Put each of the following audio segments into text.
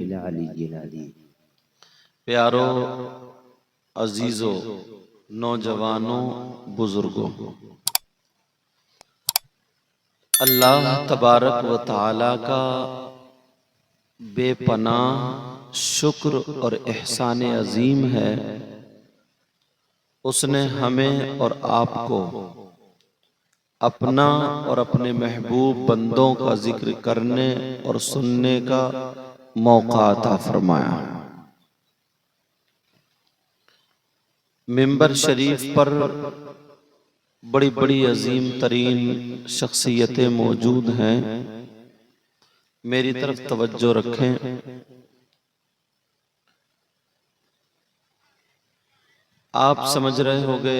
العلی العظیم۔ پیارو، عزیزو، نوجوانوں، بزرگوں، اللہ تبارک و تعالی کا بے پناہ شکر اور احسان عظیم ہے، اس نے ہمیں اور آپ کو اپنا اور اپنے محبوب بندوں کا ذکر کرنے اور سننے کا موقع عطا فرمایا۔ منبر شریف پر بڑی بڑی عظیم ترین شخصیتیں موجود ہیں، میری طرف توجہ رکھیں۔ آپ سمجھ رہے ہوگے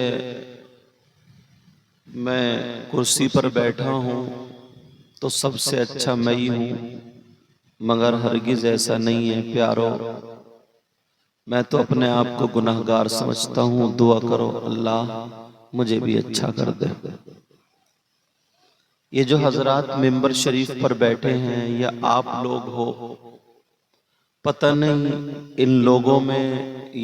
میں کرسی پر بیٹھا ہوں تو سب سے اچھا میں ہی ہوں، مگر ہرگز ایسا نہیں ہے پیارو، میں تو اپنے آپ کو گناہگار سمجھتا ہوں۔ دعا کرو اللہ مجھے بھی اچھا کر دے۔ یہ جو حضرات منبر شریف پر بیٹھے ہیں یا آپ لوگ ہو، پتہ نہیں ان لوگوں میں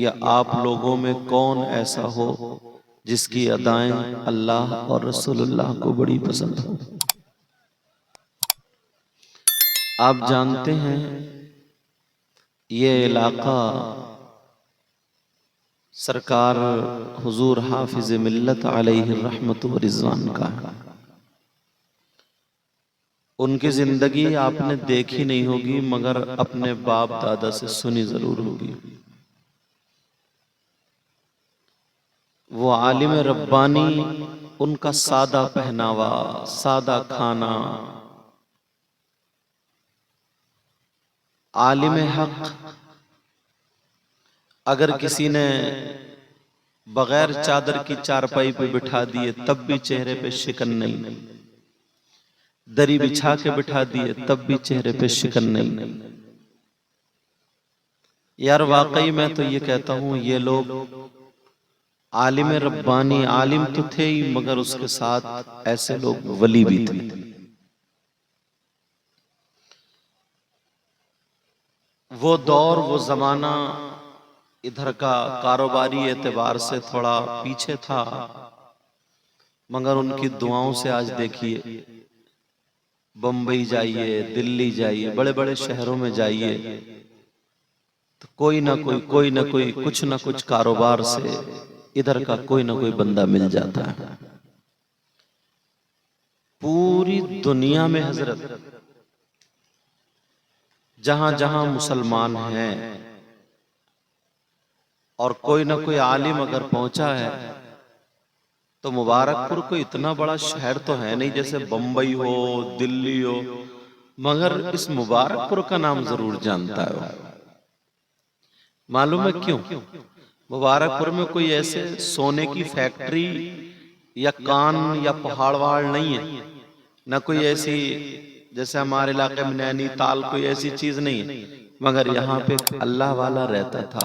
یا آپ لوگوں میں کون ایسا ہو جس کی ادائیں اللہ اور رسول اللہ کو بڑی پسند ہو۔ آپ جانتے ہیں یہ علاقہ سرکار حضور حافظ ملت علیہ الرحمت و رضوان کا ہے۔ ان کی زندگی آپ نے دیکھی نہیں ہوگی مگر اپنے باپ دادا سے سنی ضرور ہوگی۔ وہ عالم ربانی، ان کا سادہ پہناوا، سادہ کھانا، عالم حق، اگر کسی نے بغیر چادر کی چارپائی پہ بٹھا دیے تب بھی چہرے پہ شکن نہیں، دری بچھا کے بٹھا دیے تب بھی چہرے پہ شکن نہیں۔ یار واقعی میں تو یہ کہتا ہوں یہ لوگ عالم ربانی، عالم تو تھے ہی مگر اس کے ساتھ ایسے لوگ ولی بھی تھے۔ وہ دور، وہ زمانہ ادھر کا کاروباری اعتبار سے تھوڑا پیچھے تھا، مگر ان کی دعاؤں سے آج دیکھیے بمبئی جائیے، دلی جائیے، بڑے بڑے شہروں میں جائیے تو کوئی نہ کوئی کچھ نہ کچھ کاروبار سے ادھر کا کوئی نہ کوئی بندہ مل جاتا ہے۔ پوری دنیا میں حضرت جہاں جہاں مسلمان ہیں اور کوئی نہ کوئی عالم اگر پہنچا ہے تو مبارک پور کوئی اتنا بڑا شہر تو ہے نہیں جیسے بمبئی ہو، دلی ہو، مگر اس مبارک پور کا نام ضرور جانتا ہے۔ معلوم ہے کیوں؟ مبارک پور میں کوئی ایسے سونے کی فیکٹری یا کان یا پہاڑ وہاڑ نہیں ہے، نہ کوئی ایسی جیسے ہمارے علاقے میں نینی تال کوئی ایسی چیز نہیں ہے، مگر یہاں پہ اللہ والا رہتا تھا۔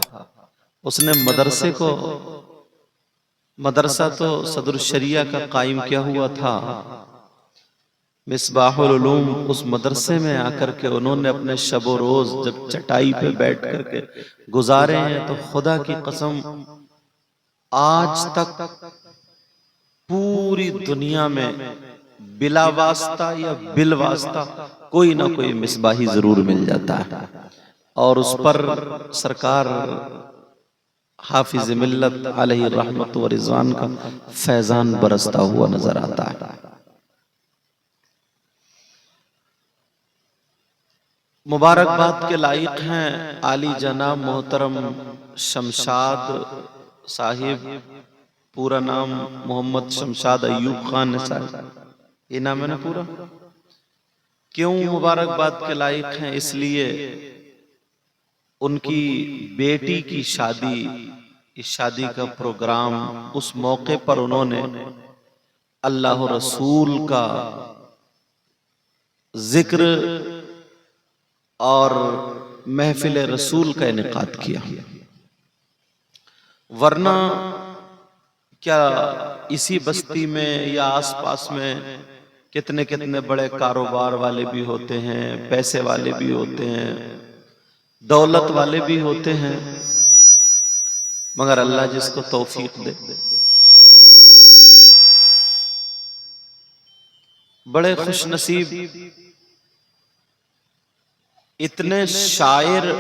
اس نے مدرسہ تو صدر الشریعہ کا قائم کیا ہوا تھا، مصباح العلوم، اس مدرسے میں آ کر کے انہوں نے اپنے شب و روز جب چٹائی پہ بیٹھ کر کے گزارے ہیں تو خدا کی قسم آج تک پوری دنیا میں بلا واسطہ یا بالواسطہ کوئی نہ کوئی مصباحی ضرور مل جاتا ہے، اور اس پر سرکار حافظ ملت علیہ الرحمت و رضوان کا فیضان برستا ہوا نظر آتا ہے۔ مبارکباد کے لائق ہیں عالی جناب محترم شمشاد صاحب، پورا نام محمد شمشاد ایوب خان صاحب، یہ نام ہے نا پورا؟ کیوں مبارکباد کے لائق ہیں؟ اس لیے ان کی بیٹی کی شادی، اس شادی کا پروگرام، اس موقع پر انہوں نے اللہ رسول کا ذکر اور محفل رسول کا انعقاد کیا، ورنہ کیا اسی بستی میں یا آس پاس میں کتنے کتنے بڑے کاروبار والے بھی ہوتے ہیں، پیسے والے بھی ہوتے ہیں، دولت والے بھی ہوتے ہیں، مگر اللہ جس کو توفیق دے، بڑے خوش نصیب، اتنے شاعر،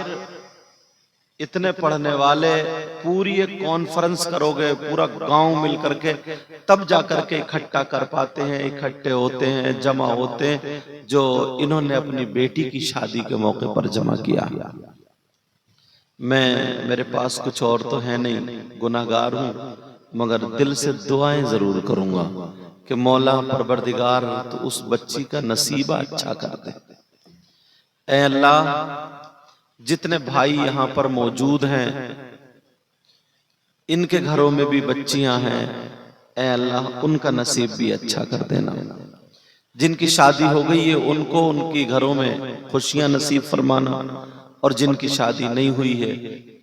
اتنے پڑھنے والے، پوری ایک کانفرنس کرو گے پورا گاؤں مل کر کے تب جا کر کے اکٹھا کر پاتے ہیں، اکٹھے ہوتے ہیں، جمع ہوتے ہیں، جو انہوں نے اپنی بیٹی کی شادی کے موقع پر جمع کیا۔ میرے پاس کچھ اور تو ہے نہیں، گناہگار ہوں، مگر دل سے دعائیں ضرور کروں گا کہ مولا پروردگار تو اس بچی کا نصیبہ اچھا کر دے۔ اے اللہ، جتنے بھائی یہاں پر موجود ہیں، ان کے گھروں میں بھی بچیاں ہیں، اے اللہ ان کا نصیب بھی اچھا کر دینا۔ جن کی شادی ہو گئی ہے ان کو ان کی گھروں میں خوشیاں نصیب فرمانا، اور جن کی شادی نہیں ہوئی ہے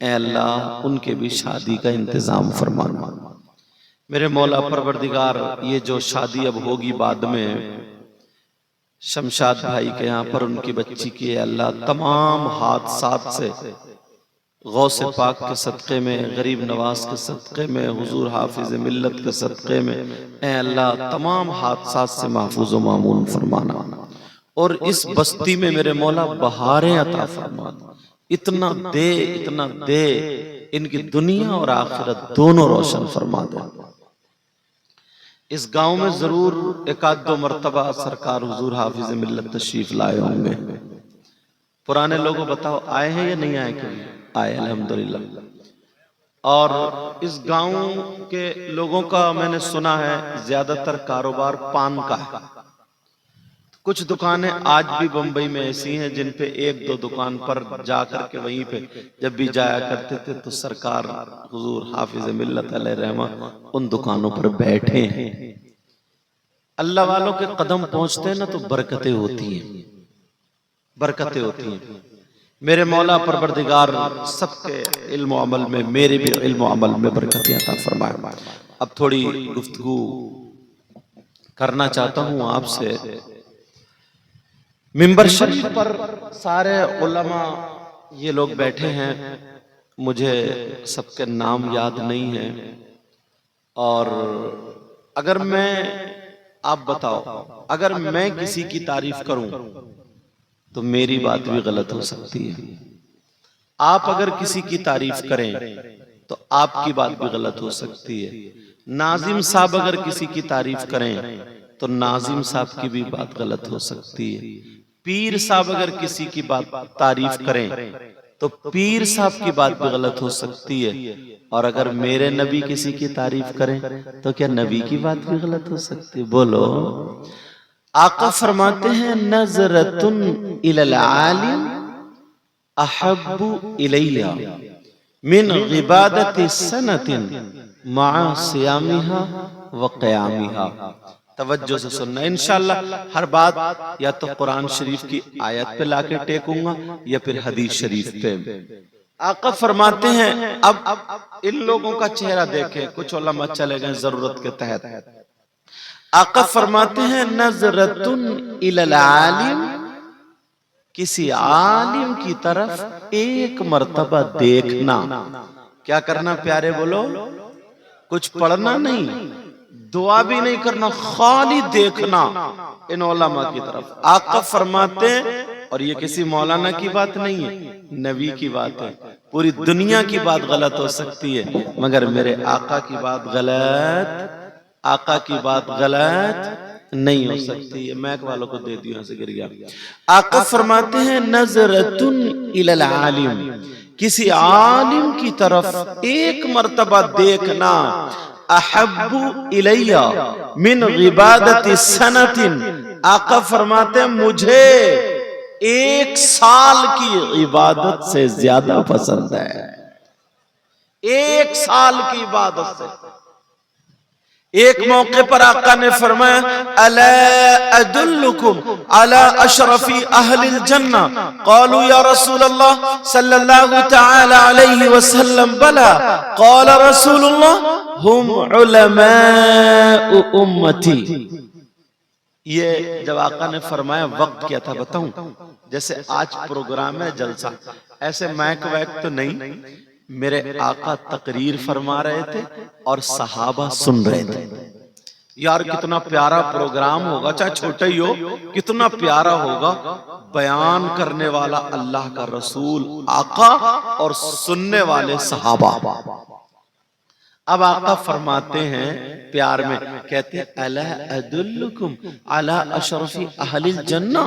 اے اللہ ان کے بھی شادی کا انتظام فرمانا۔ میرے مولا پروردگار، یہ جو شادی اب ہوگی بعد میں شمشاد بھائی کے یہاں پر ان کی بچی کی، اے اللہ تمام حادثات سے، غوث پاک کے صدقے میں، غریب نواز کے صدقے میں، حضور حافظ ملت کے صدقے میں، اے اللہ تمام حادثات سے محفوظ و معمون فرمانا، اور اس بستی میں میرے مولا بہاریں عطا فرمانا، اتنا دے ان کی دنیا اور آخرت دونوں روشن فرما دے۔ اس گاؤں میں ضرور ایک آدھ دو مرتبہ سرکار حضور حافظ ملت تشریف لائے ہوں گے۔ پرانے لوگوں بتاؤ آئے ہیں یا نہیں آئے؟ کبھی آئے الحمدللہ۔ اور اس گاؤں کے لوگوں کا میں نے سنا ہے زیادہ تر کاروبار پان کا ہے۔ کچھ دکانیں آج بھی بمبئی میں ایسی ہیں جن پہ ایک دو دکان پر جا کر کے وہیں پہ جب بھی جایا کرتے تھے تو سرکار حضور حافظ ملت علیہ رحمہ ان دکانوں پر بیٹھے ہیں۔ اللہ والوں کے قدم پہنچتے ہیں نا تو برکتیں ہوتی ہیں، برکتیں ہوتی ہیں۔ میرے مولا پروردگار سب کے علم و عمل میں، میرے بھی علم و عمل میں برکتیں عطا فرمائے۔ اب تھوڑی گفتگو کرنا چاہتا ہوں آپ سے۔ ممبر شریف پر سارے علماء یہ لوگ بیٹھے ہیں، مجھے سب کے نام یاد نہیں ہیں، اور اگر میں، آپ بتاؤ، اگر میں کسی کی تعریف کروں تو میری بات بھی غلط ہو سکتی ہے، آپ اگر کسی کی تعریف کریں تو آپ کی بات بھی غلط ہو سکتی ہے، ناظم صاحب اگر کسی کی تعریف کریں تو ناظم صاحب کی بھی بات غلط ہو سکتی ہے، پیر صاحب اگر کسی کی بات تعریف کریں تو پیر صاحب کی بات بھی غلط ہو سکتی ہے، اور اگر میرے نبی کسی کی تعریف کریں تو کیا نبی کی بات بھی غلط ہو سکتی ہے؟ بولو۔ آقا فرماتے ہیں نظرۃ الی العالم احب الی من عبادت سنۃ مع صیامها وقیامها۔ توجہ سے سننا، انشاءاللہ ہر بات یا تو قرآن شریف کی آیت پہ لا کے ٹیکوں گا یا پھر حدیث شریف پہ۔ آقا فرماتے ہیں، اب ان لوگوں کا چہرہ دیکھیں، کچھ علماء چلے گئے ضرورت کے تحت۔ آقا فرماتے ہیں نظرۃ الی العالم، کسی عالم کی طرف ایک مرتبہ دیکھنا۔ کیا کرنا پیارے بولو؟ کچھ پڑھنا نہیں، دعا بھی نہیں کرنا، خالی دیکھنا ان علماء کی طرف۔ آقا فرماتے ہیں، اور یہ کسی مولانا کی بات نہیں ہے، نبی کی بات ہے، پوری دنیا کی بات غلط ہو سکتی ہے مگر میرے آقا کی بات غلط، آقا کی بات غلط نہیں ہو سکتی ہے۔ میک والوں کو دے دیو، یہاں سے گر گیا۔ آقا فرماتے ہیں نظرۃ الی العالم، کسی عالم کی طرف ایک مرتبہ دیکھنا، احب الی من عبادت سنۃ، آقا فرماتے ہیں مجھے ایک سال کی عبادت سے زیادہ پسند ہے، ایک سال کی عبادت سے۔ ایک موقع پر آقا نے فرمایا الا ادلکم علی اشرف اہل الجنہ، قالوا یا رسول اللہ صلی اللہ تعالی علیہ وسلم بلا، قال رسول اللہ ہم علماء امتی۔ یہ جب آقا نے فرمایا وقت کیا تھا بتاؤں؟ جیسے آج پروگرام ہے جلسہ، ایسے میک ویک تو نہیں، میرے آقا تقریر فرما رہے تھے اور صحابہ سن رہے تھے. یار کتنا پیارا پروگرام ہوگا، چاہے چھوٹا ہی ہو، کتنا پیارا ہوگا. بیان کرنے والا اللہ کا رسول آقا اور سننے والے صحابہ. اب آقا فرماتے ہیں پیار میں، کہتے ہیں الا ادلکم علی اشرف اہل الجنہ،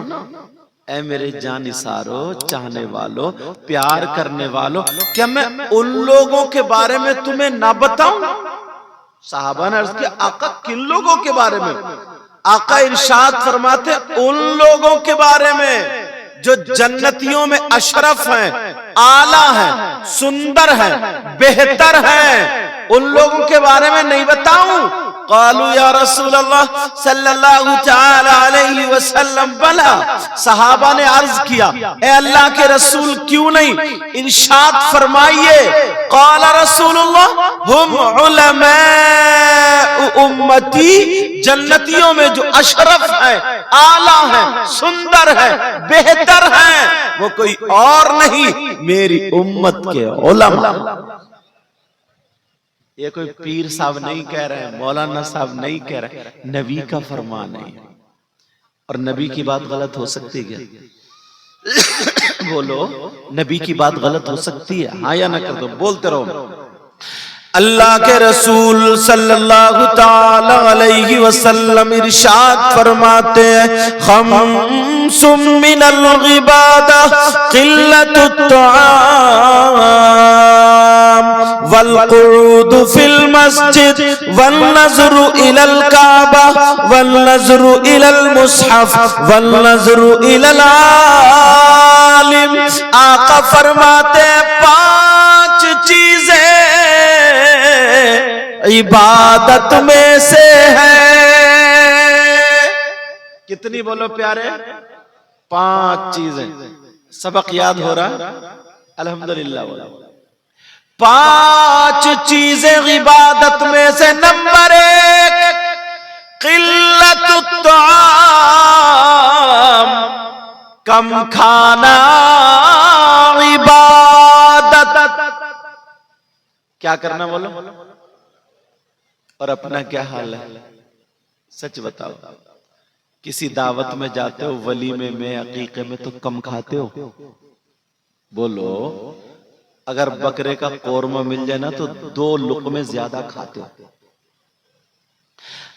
اے میرے جانثارو، چاہنے والو، پیار کرنے والو، کیا میں ان لوگوں کے بارے میں تمہیں نہ بتاؤں؟ صحابہ نے عرض کیا آقا کن لوگوں کے بارے میں؟ آقا ارشاد فرماتے ان لوگوں کے بارے میں جو جنتیوں میں اشرف ہیں، اعلیٰ ہیں، سندر ہیں، بہتر ہیں، ان لوگوں کے بارے میں نہیں بتاؤں؟ قالوا یا رسول اللہ صلی اللہ تعالی علیہ وسلم بلا، صحابہ نے عرض کیا اے اللہ کے رسول کیوں نہیں؟ ارشاد فرمائیے. قال رسول اللہ ہم علماء امتی، جنتیوں میں جو اشرف ہیں، اعلیٰ ہیں، سندر ہیں، بہتر ہیں، وہ کوئی اور نہیں میری امت کے علماء. یہ کوئی پیر صاحب نہیں کہہ رہے ہیں، مولانا صاحب نہیں کہہ رہے، نبی کا فرمان ہے. اور نبی کی بات غلط ہو سکتی ہے کیا؟ بولو، نبی کی بات غلط ہو سکتی ہے؟ ہاں یا نہ کر دو، بولتے رہو. اللہ کے رسول صلی اللہ تعالی علیہ وسلم ارشاد فرماتے ہیں خمس من العبادہ قلت الطعام والقعود فی المسجد والنظر الى الکعبہ والنظر الى المصحف والنظر الى العالم. آقا فرماتے ہیں 5 چیزیں عبادت میں سے ہے. کتنی بولو پیارے؟ 5 چیزیں. سبق یاد ہو رہا؟ الحمدللہ. 5 چیزیں عبادت میں سے. نمبر 1 قلت الطعام، کم کھانا عبادت. کیا کرنا بولو؟ اور اپنا کیا حال ہے؟ سچ بتاؤ. کسی دعوت میں جاتے ہو، ولیمے میں، عقیقے میں، تو کم کھاتے ہو؟ بولو. اگر بکرے کا قورمہ مل جائے نا تو 2 لقمے زیادہ کھاتے ہو.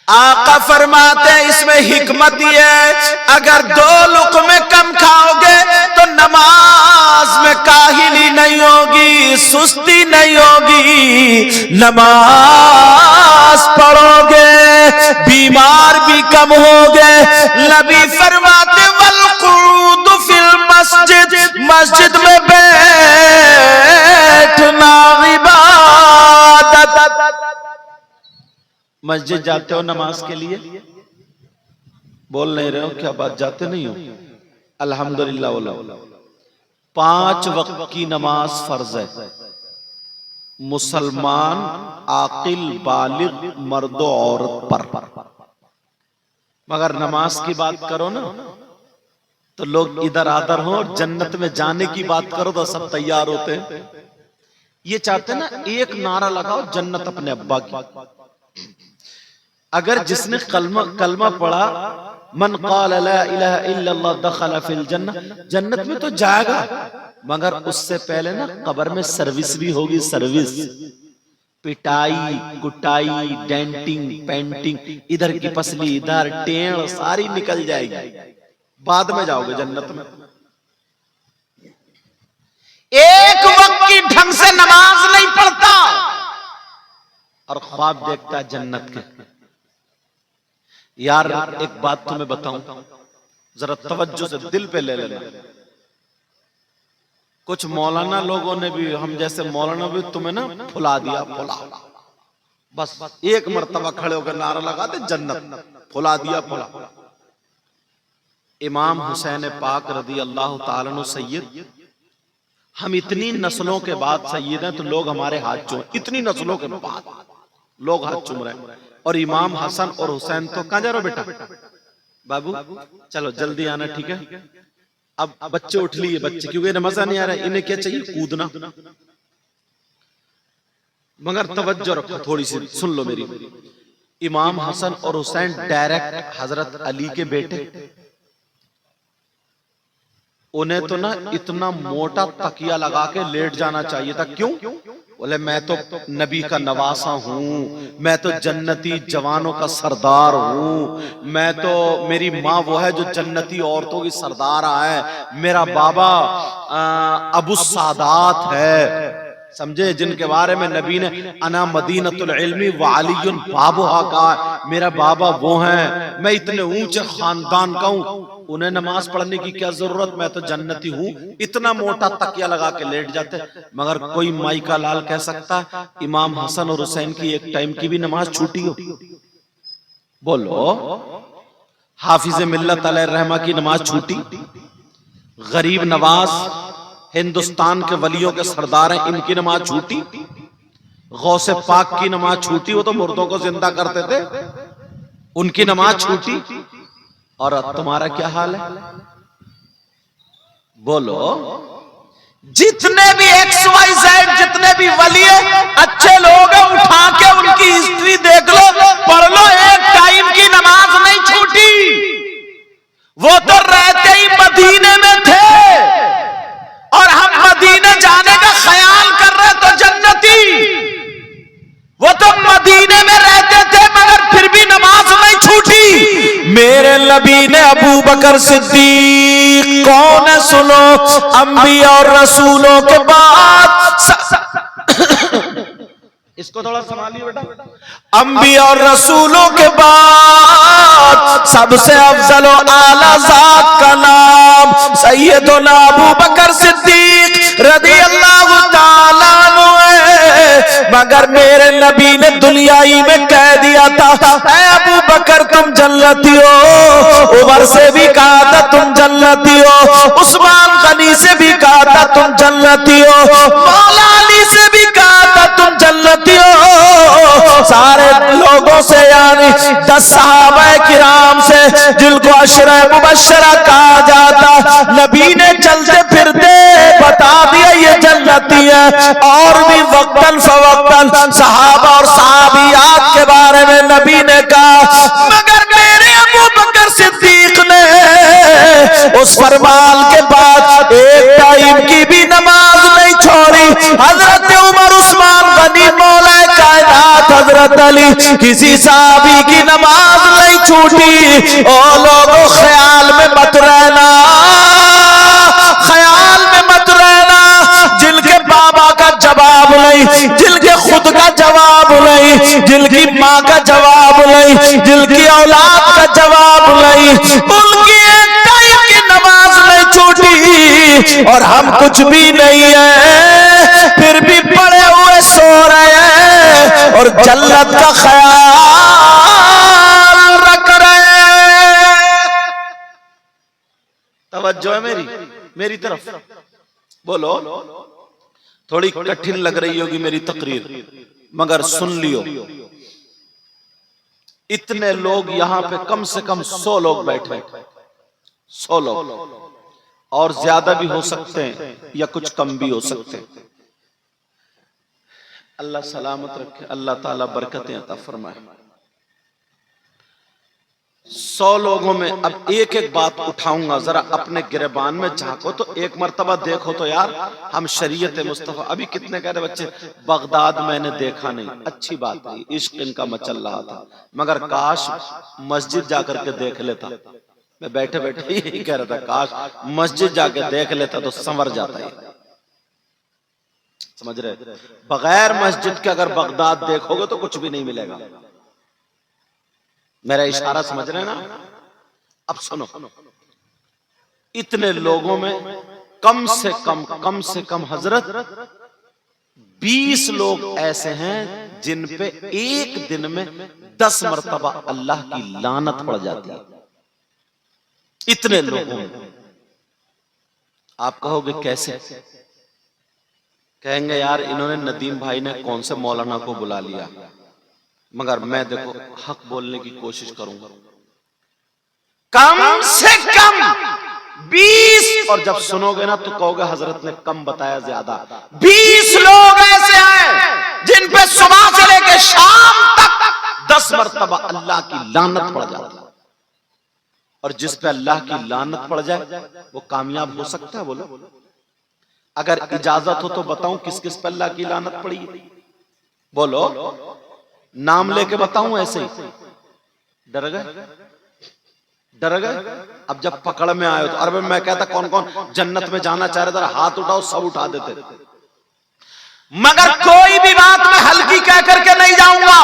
آقا فرماتے ہیں اس میں حکمت یہ ہے اگر 2 لقمے کم کھاؤ گے تو نماز میں کاہلی نہیں ہوگی، سستی نہیں ہوگی، نماز پڑھو گے، بیمار بھی کم ہوگے. نبی فرماتے والقعود فی المسجد، مسجد میں بیٹھنا عبادت. مسجد جاتے ہو نماز کے لیے؟ بول نہیں رہے ہو کیا بات؟ جاتے نہیں ہو؟ الحمدللہ. 5 وقت کی نماز فرض ہے. مسلمان عاقل بالغ مرد و عورت پر. مگر نماز کی بات کرو نا تو لوگ ادھر آدھر ہوں، اور جنت میں جانے کی بات کرو تو سب تیار ہوتے ہیں. یہ چاہتے نا ایک نعرہ لگاؤ جنت اپنے ابا کی. اگر جس نے کلمہ پڑھا من قال لا الہ الا اللہ دخل فی الجنہ، جنت میں تو جائے گا، مگر اس سے پہلے نا قبر میں سروس بھی ہوگی. سروس، پٹائی، کٹائی، ڈینٹنگ، پینٹنگ، ادھر کی پسلی، ادھر ٹینڑ ساری نکل جائے گی. بعد میں جاؤ گے جنت میں. ایک وقت کی ڈھنگ سے نماز نہیں پڑھتا اور خواب دیکھتا ہے جنت کے. یار ایک بات تمہیں بتاؤں، ذرا توجہ سے دل پہ لے لینا. کچھ مولانا لوگوں نے بھی، ہم جیسے مولانا بھی تمہیں نا پھلا دیا. پھلا بس ایک مرتبہ کھڑے ہو کر نعرہ لگا دے جنت، پھلا دیا. پھلا. امام حسین پاک رضی اللہ تعالیٰ عنہ سید، ہم اتنی نسلوں کے بعد سید ہیں تو لوگ ہمارے ہاتھ چوم، اتنی نسلوں کے بعد لوگ ہاتھ چوم رہے ہیں. اور امام حسن اور حسین تو کہاں جا رہے ہو بیٹا؟ بابو چلو جلدی آنا، ٹھیک ہے؟ اب بچے اٹھ لیے بچے کیونکہ انہیں مزہ نہیں آ رہا، انہیں کیا چاہیے؟ کودنا۔ مگر توجہ رکھو تھوڑی سی، سن لو میری۔ امام حسن اور حسین ڈائریکٹ حضرت علی کے بیٹے، انہیں تو نا اتنا موٹا تکیہ لگا کے لیٹ جانا چاہیے تھا۔ کیوں؟ بولے میں تو نبی کا نواسا ہوں، میں تو جنتی جوانوں کا سردار ہوں، میں تو، میری ماں وہ ہے جو جنتی عورتوں کی سردار ہے، میرا بابا ابو السادات ہے، سمجھے، جن کے بارے میں نبی نے انا مدینۃ العلم وعلی بابھا کہا، میرا بابا وہ ہیں، میں اتنے اونچے خاندان کا ہوں، انہیں نماز پڑھنے کی کیا ضرورت، میں تو جنتی ہوں، اتنا موٹا تکیہ لگا کے لیٹ جاتے۔ مگر کوئی مائی کا لال کہہ سکتا امام حسن اور حسین کی ایک ٹائم کی بھی نماز چھوٹی ہو؟ بولو، حافظ ملت علیہ الرحمہ کی نماز چھوٹی؟ غریب نواز ہندوستان کے ولیوں کے سردار ہیں، ان کی نماز چھوٹی؟ غوث پاک کی نماز چھوٹی؟ وہ تو مردوں کو زندہ کرتے تھے، ان کی نماز چھوٹی؟ اور تمہارا کیا حال ہے؟ بولو، جتنے بھی ایکس وائی زیڈ جتنے بھی ولی اچھے لوگ ہیں، اٹھا کے ان کی ہسٹری دیکھ لو، پڑھ لو، ایک ٹائم کی نماز نہیں چھوٹی۔ وہ تو رہتے ہی مدینے میں تھے، اور ہم مدینے جانے کا خیال کر رہے تو جنتی، وہ تو مدینے میں رہتے تھے مگر پھر بھی نماز نہیں چھوٹی۔ میرے نبی نے ابو بکر صدیق کون ہے سنو، انبیاء اور رسولوں کے بعد اس کو تھوڑا سنبھالیے بیٹا، انبیاء اور رسولوں کے بعد سب سے افضل و اعلیٰ ذات کا نام سیدنا ابو بکر صدیق رضی اللہ تعالیٰ عنہ ہے، مگر میرے نبی نے دنیائی میں کہہ دیا تھا اے ابو بکر تم جنتی ہو، عمر سے بھی کہا تھا تم جنتی ہو، عثمان غنی سے بھی کہا تھا تم جنتی ہو، مولا علی سے بھی کہا تھا تم جنتی ہو، سارے لوگوں سے یعنی 10 صحابہ کرام سے جن کو عشرہ مبشرہ کہا جاتا، نبی نے چلتے پھرتے بتا دیا یہ جنتی ہے، اور بھی وقتاً فوقتاً صحابہ اور صحابیات کے بارے میں نبی نے کہا، مگر میرے ابو بکر صدیق نے اس فرمان کے بعد ایک ٹائم کی بھی نماز نہیں چھوڑی۔ حضرت عمر، عثمان غنی، مولا کائنات حضرت علی، کسی صحابی کی نماز نہیں چھوٹی۔ او لوگوں خیال میں مت رہنا، خیال میں مت رہنا، جن کے بابا کا جواب نہیں، جن کے خود کا جواب نہیں، جن کی ماں کا جواب نہیں، جن کی اولاد کا جواب نہیں، ان کی ایک ٹائم کی نماز نہیں چھوٹی، اور ہم کچھ بھی نہیں ہیں پھر بھی پڑے ہوئے سو رہے ہیں اور جنت کا خیال رکھ رہے ہیں۔ توجہ ہے میری طرف؟ بولو، تھوڑی کٹھن لگ رہی ہوگی میری تقریر، مگر سن لیو، اتنے لوگ یہاں پہ کم سے کم 100 لوگ بیٹھے، 100 لوگ، اور زیادہ بھی ہو سکتے ہیں یا کچھ کم بھی ہو سکتے ہیں۔ اللہ سلامت رکھے، اللہ تعالیٰ برکتیں عطا فرمائے۔ 100 لوگوں میں اب ایک ایک بات اٹھاؤں گا، ذرا اپنے گریبان میں جھانکو تو ایک مرتبہ دیکھو تو یار ہم شریعت مصطفیٰ، ابھی کتنے کہہ رہے بچے بغداد میں نے دیکھا نہیں، اچھی بات ہے، عشق ان کا مچل رہا تھا، مگر کاش مسجد جا کر کے دیکھ لیتا۔ میں بیٹھے بیٹھے یہی کہہ رہا تھا کاش مسجد جا کے دیکھ لیتا تو سنور جاتا ہے۔ سمجھ رہے؟ بغیر مسجد کے اگر بغداد دیکھو گے تو کچھ بھی نہیں ملے گا۔ میرا اشارہ سمجھ رہے نا؟ اب سنو، اتنے لوگوں میں کم سے کم حضرت 20 لوگ ایسے ہیں جن پہ ایک دن میں 10 مرتبہ اللہ کی لعنت پڑ جاتی ہے۔ اتنے لوگوں میں آپ کہو گے کیسے؟ کہیں گے یار انہوں نے ندیم بھائی نے کون سے مولانا کو بلا لیا، مگر میں دیکھو حق بولنے کی کوشش کروں گا۔ کم سے کم 20 اور جب سنو گے نا تو کہو گے حضرت نے کم بتایا زیادہ. 20 لوگ ایسے ہیں جن پہ صبح سے لے کے شام تک 10 مرتبہ اللہ کی لعنت پڑ جاتی ہے. اور جس پہ اللہ کی لعنت پڑ جائے وہ کامیاب ہو سکتا ہے؟ بولو. اگر اجازت ہو تو بتاؤں کس کس پہ اللہ کی لعنت پڑی؟ بولو. نام لے کے بتاؤں ایسے ہی؟ ڈر گئے؟ ڈر گئے؟ اب جب پکڑ میں آئے تو عرب میں کہتا کون کون جنت میں جانا چاہ رہے تھے ہاتھ اٹھاؤ، سب اٹھا دیتے. مگر کوئی بھی بات میں ہلکی کہہ کر کے نہیں جاؤں گا،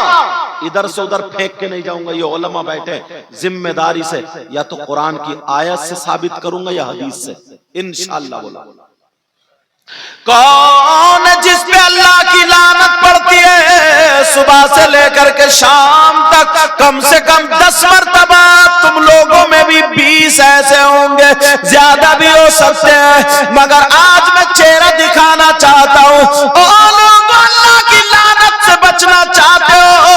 ادھر سے ادھر پھینک کے نہیں جاؤں گا. یہ علماء بیٹھے ذمہ داری سے یا تو قرآن کی آیت سے ثابت کروں گا یا حدیث سے انشاءاللہ. بولا کون جس پہ اللہ کی لعنت پڑتی ہے صبح سے لے کر کے شام تک کم سے کم 10 مرتبہ؟ تم لوگوں میں بھی 20 ایسے ہوں گے، زیادہ بھی ہو سکتے ہیں، مگر آج میں چہرہ دکھانا چاہتا ہوں. لوگوں اللہ کی لعنت سے بچنا چاہتے ہو،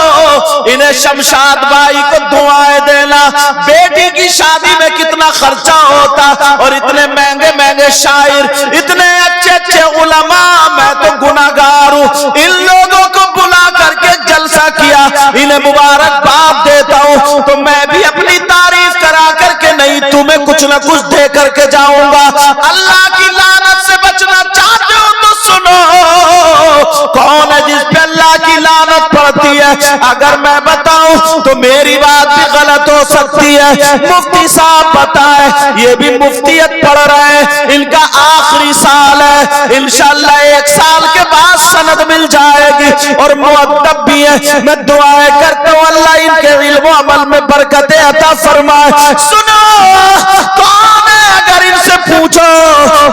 انہیں شمشاد بھائی کو دعائیں دینا. بیٹی کی شادی میں کتنا خرچہ ہوتا اور اتنے مہنگے مہنگے شاعر، اتنے اچھے اچھے علماء. میں تو گناہگار ہوں، ان لوگوں کو بلا کر کے جلسہ کیا، انہیں مبارکباد دیتا ہوں. تو میں بھی اپنی تعریف کرا کر کے نہیں، تمہیں کچھ نہ کچھ دے کر کے جاؤں گا. اللہ کی لعنت سے بچنا چاہتے ہو تو سنو، کون ہے جس پہ اللہ کی لعنت پڑتی ہے؟ اگر میں بتاؤں تو میری بات بھی غلط ہو سکتی ہے. مفتی صاحب بتائے، یہ بھی مفتیت پڑھ رہے ہیں، ان کا آخری سال ہے، انشاءاللہ 1 سال کے بعد سند مل جائے گی اور مؤدب بھی ہے. میں دعائیں کرتا ہوں اللہ ان کے علم و عمل میں برکتیں عطا فرمائے. سنو، کون ہے؟ اگر ان سے پوچھو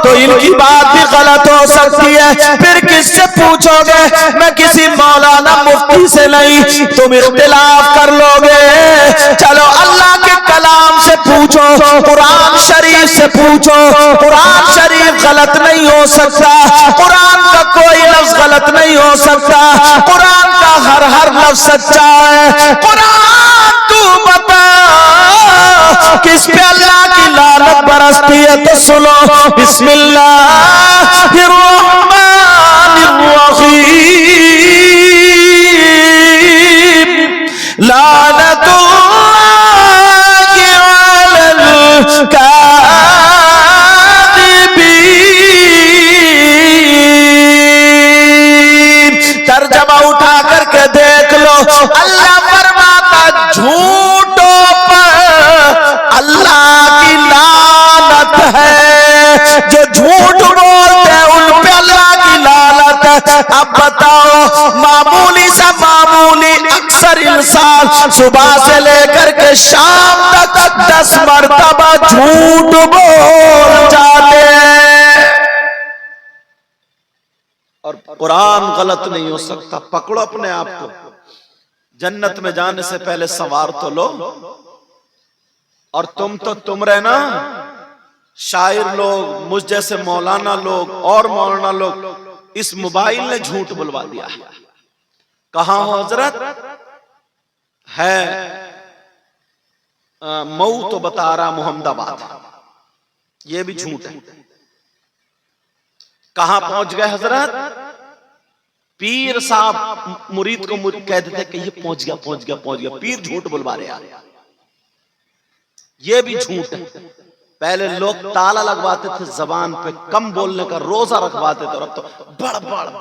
تو ان کی بات بھی غلط ہو سکتی ہے. پھر کس سے پوچھو گے؟ میں کسی مولانا مفتی سے نہیں، تم اختلاف کر لو گے. چلو اللہ کے کلام سے پوچھو، قرآن شریف سے پوچھو. قرآن شریف غلط نہیں ہو سکتا، قرآن کا کوئی لفظ غلط نہیں ہو سکتا، قرآن کا ہر لفظ سچا ہے. قرآن تو بتا کس پہ اللہ کی لعنت برستی ہے؟ تو سنو، بسم اللہ الرحمن الرحیم. لعنت اللہ علی الکاذبین. ترجمہ اٹھا کر کے دیکھ لو. اللہ فرماتا جھوٹوں پر اللہ کی لعنت ہے. جو جھوٹ بولتے ہیں ان پہ اللہ کی لعنت ہے. اب بتاؤ، معمولی سا معمولی اکثر انسان صبح سے لے کر کے شام تک 10 مرتبہ جھوٹ بول جاتے ہیں. اور قرآن غلط نہیں ہو سکتا. پکڑو اپنے آپ کو. جنت میں جانے سے پہلے سوار تو لو. اور تم رہنا شاعر لوگ، مجھ جیسے مولانا لوگ اور مولانا لوگ، اس موبائل نے جھوٹ بلوا دیا. کہاں ہو حضرت؟ ہے مئو تو بتا رہا محمد آباد. یہ بھی جھوٹ ہے. کہاں پہنچ گئے حضرت؟ پیر صاحب مرید کو کہہ دیتے کہ یہ پہنچ گیا. پیر جھوٹ بلوا رہے ہیں. یہ بھی جھوٹ ہے. پہلے لوگ تالا لگواتے تھے زبان پہ، کم بولنے کا روزہ رکھواتے تھے، اور اب تو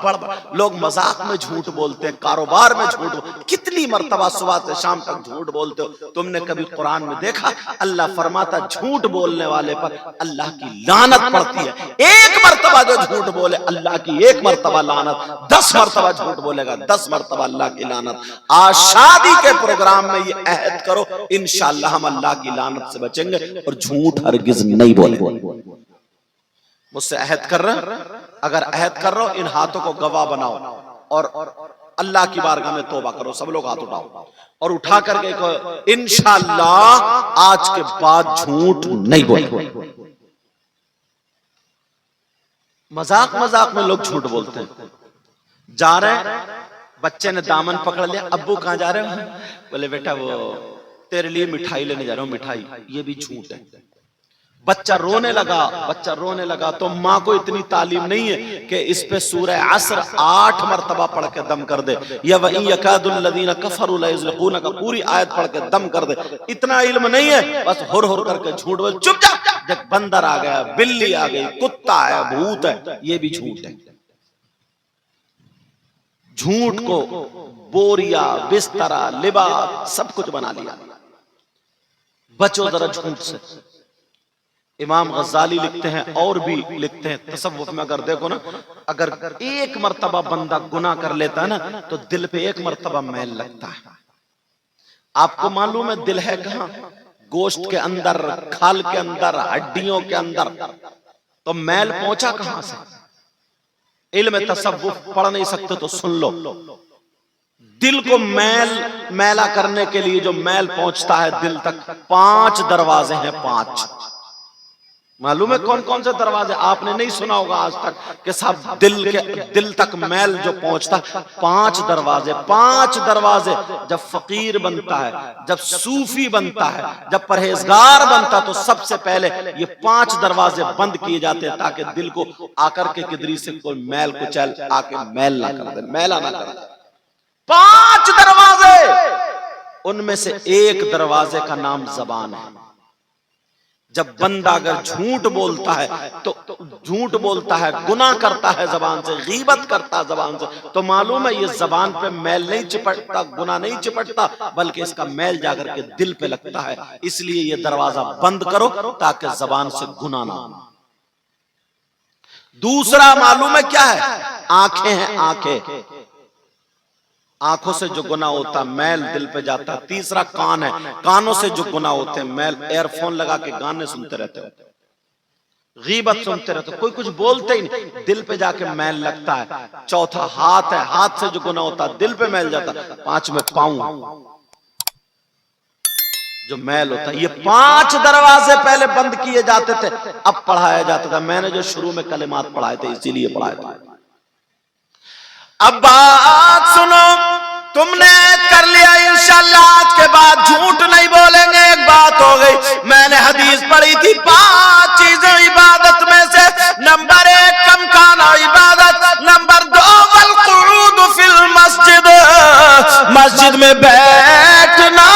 بڑ لوگ مذاق میں جھوٹ بولتے ہیں، کاروبار میں جھوٹ. کتنی مرتبہ صبح سے شام تک جھوٹ بولتے ہو؟ تم نے کبھی قرآن میں دیکھا اللہ فرماتا جھوٹ بولنے والے پر اللہ کی لعنت پڑتی ہے؟ 1 مرتبہ جو جھوٹ بولے اللہ کی 1 مرتبہ لعنت، 10 مرتبہ جھوٹ بولے گا 10 مرتبہ اللہ کی لعنت. آج شادی کے پروگرام میں یہ عہد کرو، انشاءاللہ ہم اللہ کی لعنت سے بچیں گے اور جھوٹ ہرگز نہیں بولے. مجھ سے عہد کر رہے؟ اگر عہد کر رہے ہو ان ہاتھوں کو گواہ بناؤ اور اللہ کی بارگاہ میں توبہ کرو. سب لوگ ہاتھ اٹھاؤ اور اٹھا کر کے انشاءاللہ آج کے بعد جھوٹ نہیں بولے. مذاق میں لوگ جھوٹ بولتے ہیں. جا رہے ہیں، بچے نے دامن پکڑ لیا، ابو کہاں جا رہے ہیں؟ بولے بیٹا وہ تیرے لیے مٹھائی لینے جا رہا ہوں. مٹھائی. یہ بھی جھوٹ ہے. بچہ رونے لگا تو ماں کو اتنی تعلیم نہیں ہے کہ اس پہ سورہ عصر 8 مرتبہ پڑھ کے دم کر دے، یا وَإِن يَكَادُ الَّذِينَ كَفَرُوا لَيُزْلِقُونَكَ پوری آیت پڑھ کے دم کر دے، اتنا علم نہیں ہے، بس ہر ہر کر کے جھوٹ بول، چپ جا، جب بندر آ گیا، بلی آ گئی، کتا ہے، بھوت ہے، یہ بھی جھوٹ ہے۔ جھوٹ کو بوریا، بسترا، لباس سب کچھ بنا لیا۔ بچو ذرا جھوٹ سے۔ امام غزالی لکھتے ہیں اور بھی لکھتے ہیں تصوف میں، اگر دیکھو نا، اگر ایک مرتبہ بندہ گناہ کر لیتا ہے نا تو دل پہ ایک مرتبہ میل لگتا ہے۔ آپ کو معلوم ہے دل ہے کہاں؟ گوشت کے اندر، کھال کے اندر، ہڈیوں کے اندر، تو میل پہنچا کہاں سے؟ علم تصوف پڑھ نہیں سکتے تو سن لو، دل کو میلا کرنے کے لیے جو میل پہنچتا ہے دل تک، 5 دروازے ہیں، 5۔ معلوم ہے کون کون سے دروازے؟ آپ نے نہیں سنا ہوگا آج تک کہ صاحب دل تک میل جو پہنچتا، 5 دروازے۔ 5 دروازے جب فقیر بنتا ہے، جب صوفی بنتا ہے، جب پرہیزگار بنتا، تو سب سے پہلے یہ 5 دروازے بند کیے جاتے ہیں تاکہ دل کو آ کر کے کدری سے کوئی میل کچل آ کے میل نہ کر دے، میلا نہ کر دے۔ 5 دروازے، ان میں سے ایک دروازے کا نام زبان ہے۔ جب بندہ اگر جھوٹ بولتا ہے تو جھوٹ بولتا ہے، گناہ کرتا ہے زبان سے، غیبت کرتا ہے زبان سے، تو معلوم ہے یہ زبان پہ میل نہیں چپٹتا، گناہ نہیں چپٹتا، بلکہ اس کا میل جا کر کے دل پہ لگتا ہے۔ اس لیے یہ دروازہ بند کرو تاکہ زبان سے گناہ نہ ہو۔ دوسرا معلوم ہے کیا ہے؟ آنکھیں ہیں، آنکھیں، آنکھوں سے جو گناہ ہوتا ہے میل دل پہ جاتا ہے۔ تیسرا کان ہے، کانوں سے جو گناہ ہوتے ہیں میل، ایئر فون لگا کے گانے سنتے رہتے ہو، غیبت سنتے رہتے ہو، کوئی کچھ بولتے ہی نہیں، دل پہ جا کے میل لگتا ہے۔ چوتھا ہاتھ ہے، ہاتھ سے جو گناہ ہوتا ہے دل پہ میل جاتا ہے۔ 5 میں پاؤں جو میل ہوتا ہے۔ یہ 5 دروازے پہلے بند کیے جاتے تھے، اب پڑھایا جاتا تھا۔ میں نے جو شروع میں کلمات پڑھائے تھے اسی لیے پڑھائے تھے۔ اب بات سنو، تم نے کر لیا انشاءاللہ آج کے بعد جھوٹ نہیں بولیں گے، ایک بات ہو گئی۔ میں نے حدیث پڑھی تھی 5 چیزیں عبادت میں سے، نمبر 1 کم کھانا عبادت، نمبر 2 والقعود فی المسجد، مسجد میں بیٹھنا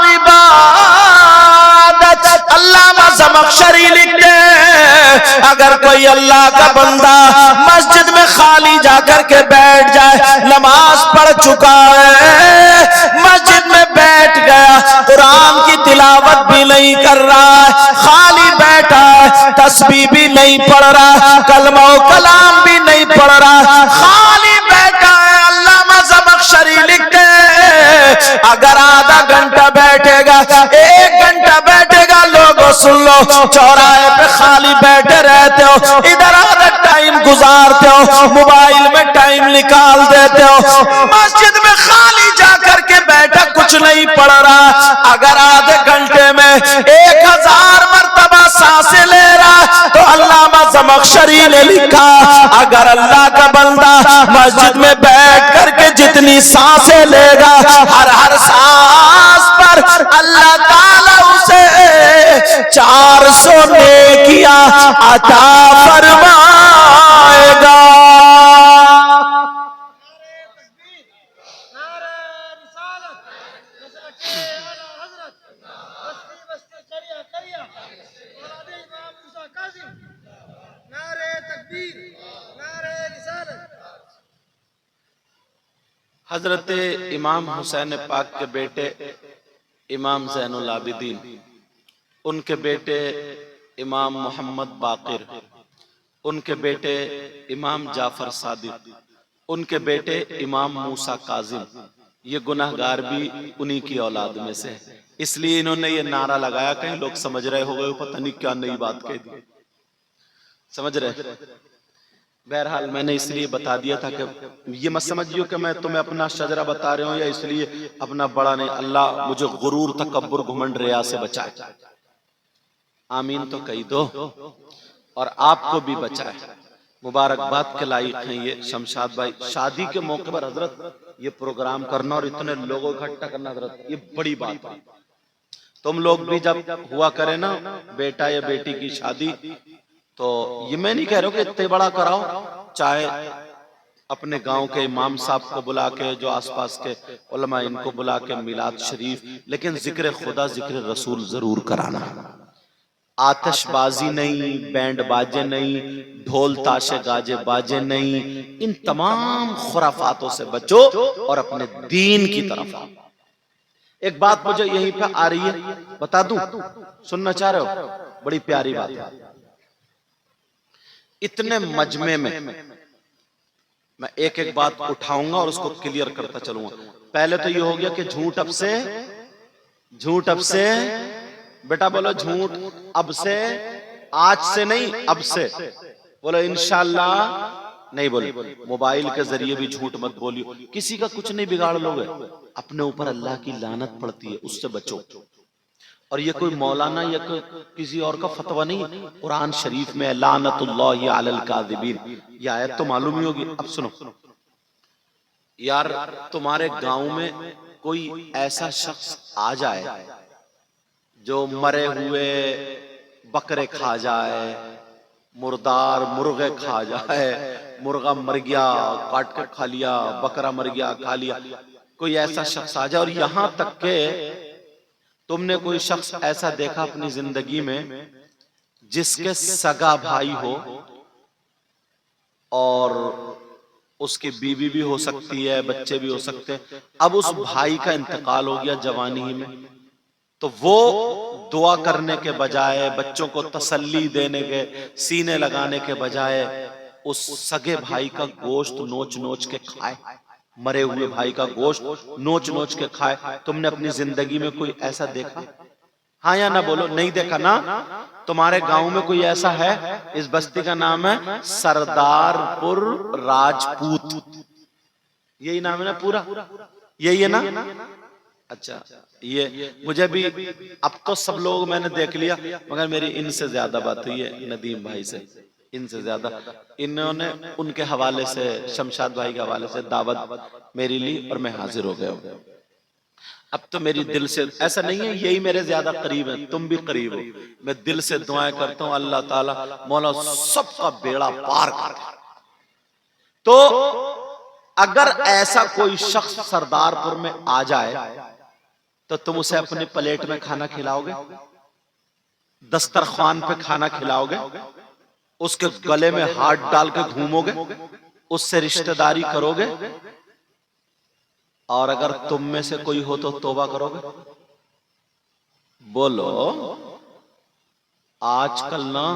عبادت۔ علامہ زمخشری لکھتے ہیں اگر کوئی اللہ کا بندہ مسجد میں خالی جا کر کے بیٹھ جائے، نماز پڑھ چکا ہے، مسجد میں بیٹھ گیا، قرآن کی تلاوت بھی نہیں کر رہا ہے، خالی بیٹھا ہے، تسبیح بھی نہیں پڑھ رہا، کلمہ و کلام بھی نہیں پڑھ رہا، خالی بیٹھا ہے، علامہ زمخشری لکھتے ہیں اگر آدھا گھنٹہ بیٹھے گا، 1 گھنٹہ بیٹھے گا، لوگوں سن لو، چوراہے پہ خالی بیٹھے رہتے ہو، ادھر آدھا ٹائم گزارتے ہو، موبائل میں ٹائم نکال دیتے ہو، مسجد میں خالی جا کر کے بیٹھا کچھ نہیں پڑھ رہا، اگر آدھے گھنٹے میں 1000 مرتبہ سانسیں لے رہا، تو علامہ زمخشری نے لکھا اگر اللہ کا بندہ مسجد میں بیٹھ کر کے جتنی سانسیں لے گا، ہر سانس پر اللہ تعالیٰ اسے 400 نیکیاں عطا فرمائے گا۔ حضرت امام حسین پاک کے بیٹے امام زین العابدین، ان کے بیٹے امام محمد باقر، ان کے بیٹے امام جعفر صادق، ان کے بیٹے امام موسیٰ کاظم، یہ گناہگار بھی انہی کی اولاد میں سے، اس لیے انہوں نے یہ نعرہ لگایا، کہیں لوگ سمجھ رہے ہو گئے پتہ نہیں کیا نئی بات کہہ دی، سمجھ رہے؟ بہرحال میں نے اس لیے بتا دیا تھا کہ یہ مت سمجھیو کہ میں تمہیں اپنا شجرہ بتا رہا ہوں یا اس لیے اپنا بڑا نہیں، اللہ مجھے غرور، تکبر، گھمنڈ، ریا سے بچائے، آمین تو کہی دو، اور آپ کو بھی بچائے۔ مبارکباد کے لائق ہیں یہ شمشاد بھائی، شادی کے موقع پر حضرت یہ پروگرام کرنا اور اتنے لوگوں اکٹھا کرنا حضرت یہ بڑی بات ہے۔ تم لوگ بھی جب ہوا کرے نا بیٹا یا بیٹی کی شادی، تو یہ میں نہیں کہہ رہا کہ اتنے بڑا کراؤ، چاہے اپنے گاؤں کے امام صاحب کو بلا کے، جو آس پاس کے علماء ان کو بلا کے میلاد شریف، لیکن ذکر خدا ذکر رسول ضرور کرانا۔ آتش بازی نہیں، بینڈ باجے نہیں، ڈھول تاشے گاجے باجے نہیں، ان تمام خرافاتوں سے بچو اور اپنے دین کی طرف آؤ۔ ایک بات مجھے یہیں پہ آ رہی ہے، بتا دوں، سننا چاہ رہے ہو؟ بڑی پیاری بات ہے۔ اتنے مجمع میں میں ایک ایک بات اٹھاؤں گا اور اس کو کلیئر کرتا چلوں گا۔ پہلے تو یہ ہو گیا کہ جھوٹ اب سے بیٹا بولو، جھوٹ اب سے، آج سے نہیں، اب سے بولو انشاءاللہ نہیں بولے۔ موبائل کے ذریعے بھی جھوٹ مت بولیو، کسی کا کچھ نہیں بگاڑ لوگے، اپنے اوپر اللہ کی لعنت پڑتی ہے، اس سے بچو۔ اور یہ کوئی مولانا یا کسی اور کا فتویٰ نہیں، قرآن شریف میں لعنت اللہ علی الکاذبین، یہ آیت تو معلوم ہی ہوگی۔ اب سنو یار، تمہارے گاؤں میں کوئی ایسا شخص آ جائے جو مرے ہوئے بکرے کھا جائے، مردار مرغے کھا جائے، مرغا مر گیا کاٹ کے کھا لیا، بکرا مر گیا کھا لیا، کوئی ایسا شخص آ جائے، اور یہاں تک کہ تم نے کوئی شخص ایسا دیکھا اپنی زندگی میں جس کے سگا بھائی ہو اور اس کی بیوی بھی ہو سکتی ہے، بچے بھی ہو سکتے ہیں، اب اس بھائی کا انتقال ہو گیا جوانی ہی میں، تو وہ دعا کرنے کے بجائے، بچوں کو تسلی دینے کے، سینے لگانے کے بجائے اس سگے بھائی کا گوشت نوچ نوچ کے کھائے، مرے ہوئے بھائی کا گوشت نوچ نوچ کے کھائے۔ تم نے اپنی زندگی میں کوئی ایسا دیکھا؟ ہاں یا نہ بولو، نہیں دیکھا نا؟ تمہارے گاؤں میں کوئی ایسا ہے؟ اس بستی کا نام ہے سردار پور راجپوت، یہی نام ہے نا پورا؟ یہی ہے نا؟ اچھا، یہ مجھے بھی اب تو سب لوگ میں نے دیکھ لیا، مگر میری ان سے زیادہ بات ہوئی ہے ندیم بھائی سے، ان سے زیادہ انہوں نے ان کے حوالے سے، شمشاد بھائی کے حوالے سے دعوت میری لی اور میں حاضر ہو گیا ہوں۔ اب تو میری دل سے ایسا نہیں ہے یہی میرے زیادہ قریب ہیں، تم بھی قریب ہو، میں دل سے دعائیں کرتا ہوں اللہ تعالیٰ مولا سب کا بیڑا پار کر دے۔ تو اگر ایسا کوئی شخص سردار پور میں آ جائے تو تم اسے اپنی پلیٹ میں کھانا کھلاؤ گے، دسترخوان پہ کھانا کھلاؤ گے، اس کے گلے میں ہاتھ ڈال کے گھومو گے، اس سے رشتہ داری کرو گے؟ اور اگر تم میں سے کوئی ہو تو توبہ کرو گے؟ بولو، آج کل نا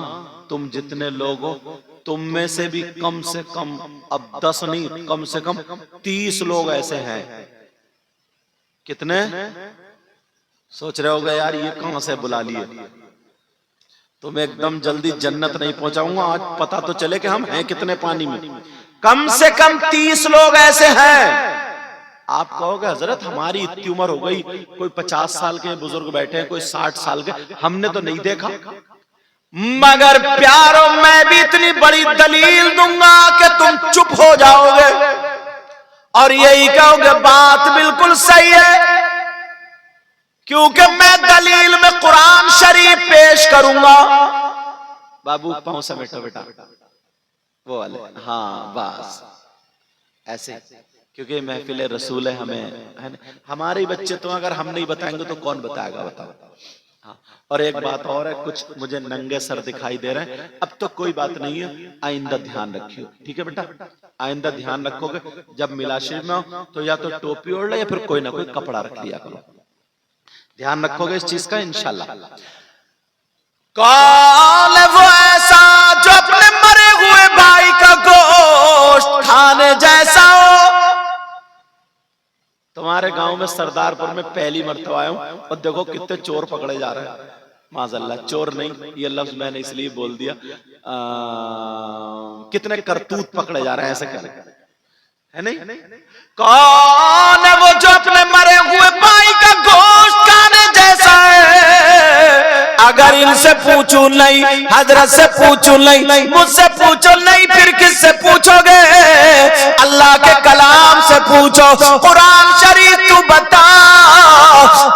تم جتنے لوگ ہو، تم میں سے بھی کم سے کم، اب 10 نہیں، کم سے کم 30 لوگ ایسے ہیں۔ کتنے؟ سوچ رہے ہوگے یار یہ کہاں سے بلا لیے؟ تم ایک دم جلدی جنت نہیں پہنچاؤں گا، آج پتا تو چلے کہ ہم ہیں کتنے پانی میں۔ کم سے کم 30 لوگ ایسے ہیں۔ آپ کہو گے حضرت ہماری اتنی عمر ہو گئی، کوئی 50 سال کے بزرگ بیٹھے ہیں، کوئی 60 سال کے، ہم نے تو نہیں دیکھا۔ مگر پیارو، میں بھی اتنی بڑی دلیل دوں گا کہ تم چپ ہو جاؤ گے اور یہی کہو گے بات بالکل صحیح ہے، کیونکہ میں دلیل میں قرآن شریف پیش کروں گا۔ بابو پاؤں سمیٹو بیٹا، وہ والے، ہاں بس ایسے، کیونکہ محفل رسول ہے، ہمیں ہمارے بچے تو اگر ہم نہیں بتائیں گے تو کون بتائے گا؟ بتاؤ۔ اور ایک بات اور ہے، کچھ مجھے ننگے سر دکھائی دے رہے ہیں، اب تو کوئی بات نہیں ہے، آئندہ دھیان رکھیو، ٹھیک ہے بیٹا؟ آئندہ دھیان رکھو گے، جب میلاد شریف میں ہو تو یا تو ٹوپی اوڑھ لے یا پھر کوئی نہ کوئی کپڑا رکھ لیا کرو، دھیان رکھو گے اس چیز کا انشاءاللہ۔ کون ہے وہ ایسا جو اپنے مرے ہوئے بھائی کا گوشت کھانے جیسا ہو؟ تمہارے گاؤں میں سردار پور میں پہلی مرتبہ آیا ہوں اور دیکھو کتنے چور پکڑے جا رہے ہیں۔ معاذ اللہ، چور نہیں، یہ لفظ میں نے اس لیے بول دیا، کتنے کرتوت پکڑے جا رہے ہیں، ایسے کہنے ہے نہیں؟ کون ہے وہ جو اپنے مرے ہوئے بھائی کا گوشت کھانے جیسا ہے؟ اگر ان سے پوچھوں نہیں، حضرت سے پوچھوں نہیں، مجھ سے پوچھو نہیں، پھر کس سے پوچھو گے؟ اللہ کے کلام سے پوچھو، قرآن شریف تو بتا۔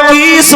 30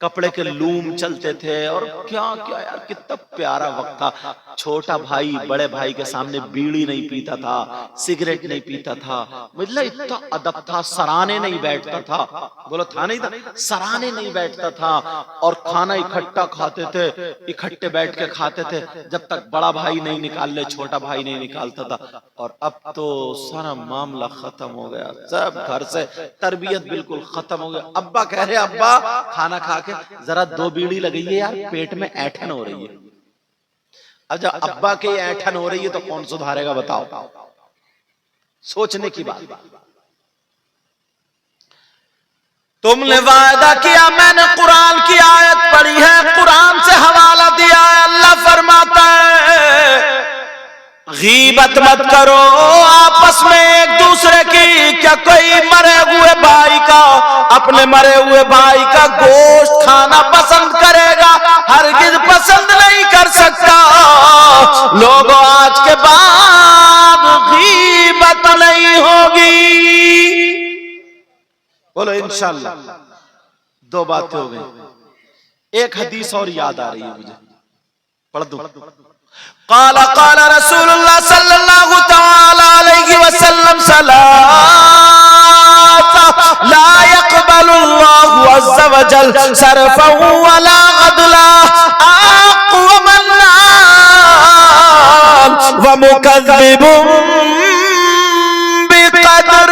کپڑے کے لوم چلتے تھے اور کیا کیا یار، کتنا پیارا وقت تھا. چھوٹا بھائی بڑے بھائی کے سامنے بیڑی نہیں پیتا تھا، سگریٹ نہیں پیتا تھا، مطلب اتنا ادب تھا. سرانے نہیں بیٹھتا تھا، بولو تھا نہیں تھا، سرانے نہیں بیٹھتا تھا. اور کھانا اکٹھا کھاتے تھے، اکٹھے بیٹھ کے کھاتے تھے جب تک بڑا بھائی نہیں نکال لے، چھوٹا بھائی نہیں نکالتا تھا. اور اب تو سارا معاملہ ختم ہو گیا، سب گھر سے تربیت بالکل ختم ہو گیا. ابا کہہ رہے ابا کھانا کھا کے ذرا 2 بیڑی لگائیے یار، پیٹ میں اینٹھن ہو رہی ہے. اب جب ابا کے اینٹھن ہو رہی ہے تو کون سدھارے گا بتاؤ؟ سوچنے کی بات. تم نے وعدہ کیا، میں نے قرآن کی آیت پڑھی ہے، قرآن سے حوالہ دیا ہے. اللہ فرماتا ہے غیبت مت کرو آپس میں ایک دوسرے کی. کیا کوئی مرے ہوئے بھائی کا، اپنے مرے ہوئے بھائی کا گوشت کھانا پسند کرے گا؟ ہرگز پسند نہیں کر سکتا. لوگوں آج کے بعد غیبت نہیں ہوگی. بولو انشاءاللہ. 2 باتیں ہو گئی. ایک حدیث اور یاد آ رہی ہے مجھے، پڑھ دوں. قال رسول اللہ صلی اللہ تعالی علیہ وسلم لا يقبل الله عز وجل صرفا ولا عدلا ومن ومكذب بقدر.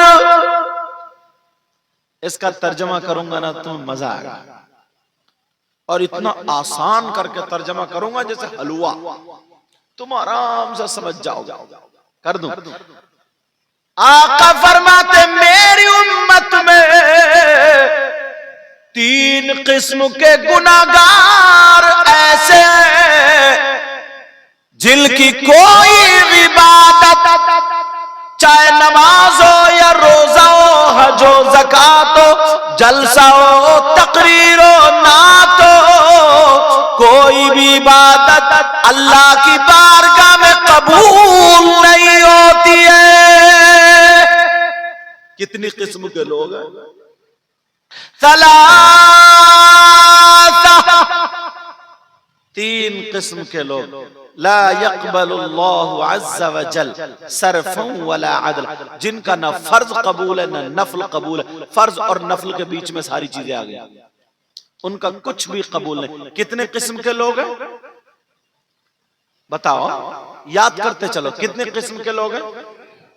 اس کا ترجمہ کروں گا نا تمہیں مزہ آئے گا، اور اتنا آسان کر کے ترجمہ کروں گا جیسے حلوہ، تم آرام سے سمجھ جاؤ. کر دوں. آقا فرماتے میری امت میں 3 قسم کے گناہگار ایسے جن کی کوئی عبادت، چاہے نماز ہو یا روزہ ہو، حج ہو، زکات ہو، جلسہ ہو، تقریر ہو، نعت ہو، کوئی بھی عبادت اللہ کی بارگاہ میں قبول نہیں ہوتی ہے. کتنی قسم کے لوگ ہیں؟ 3 قسم کے لوگ. لا يقبل اللہ عز وجل صرفا ولا عدل، جن کا نہ فرض قبول ہے نہ نفل قبول ہے. فرض اور نفل کے بیچ میں ساری چیزیں آ گئی، ان کا کچھ بھی قبول نہیں. کتنے قسم کے لوگ ہیں بتاؤ؟ یاد کرتے چلو کتنے قسم کے لوگ ہیں.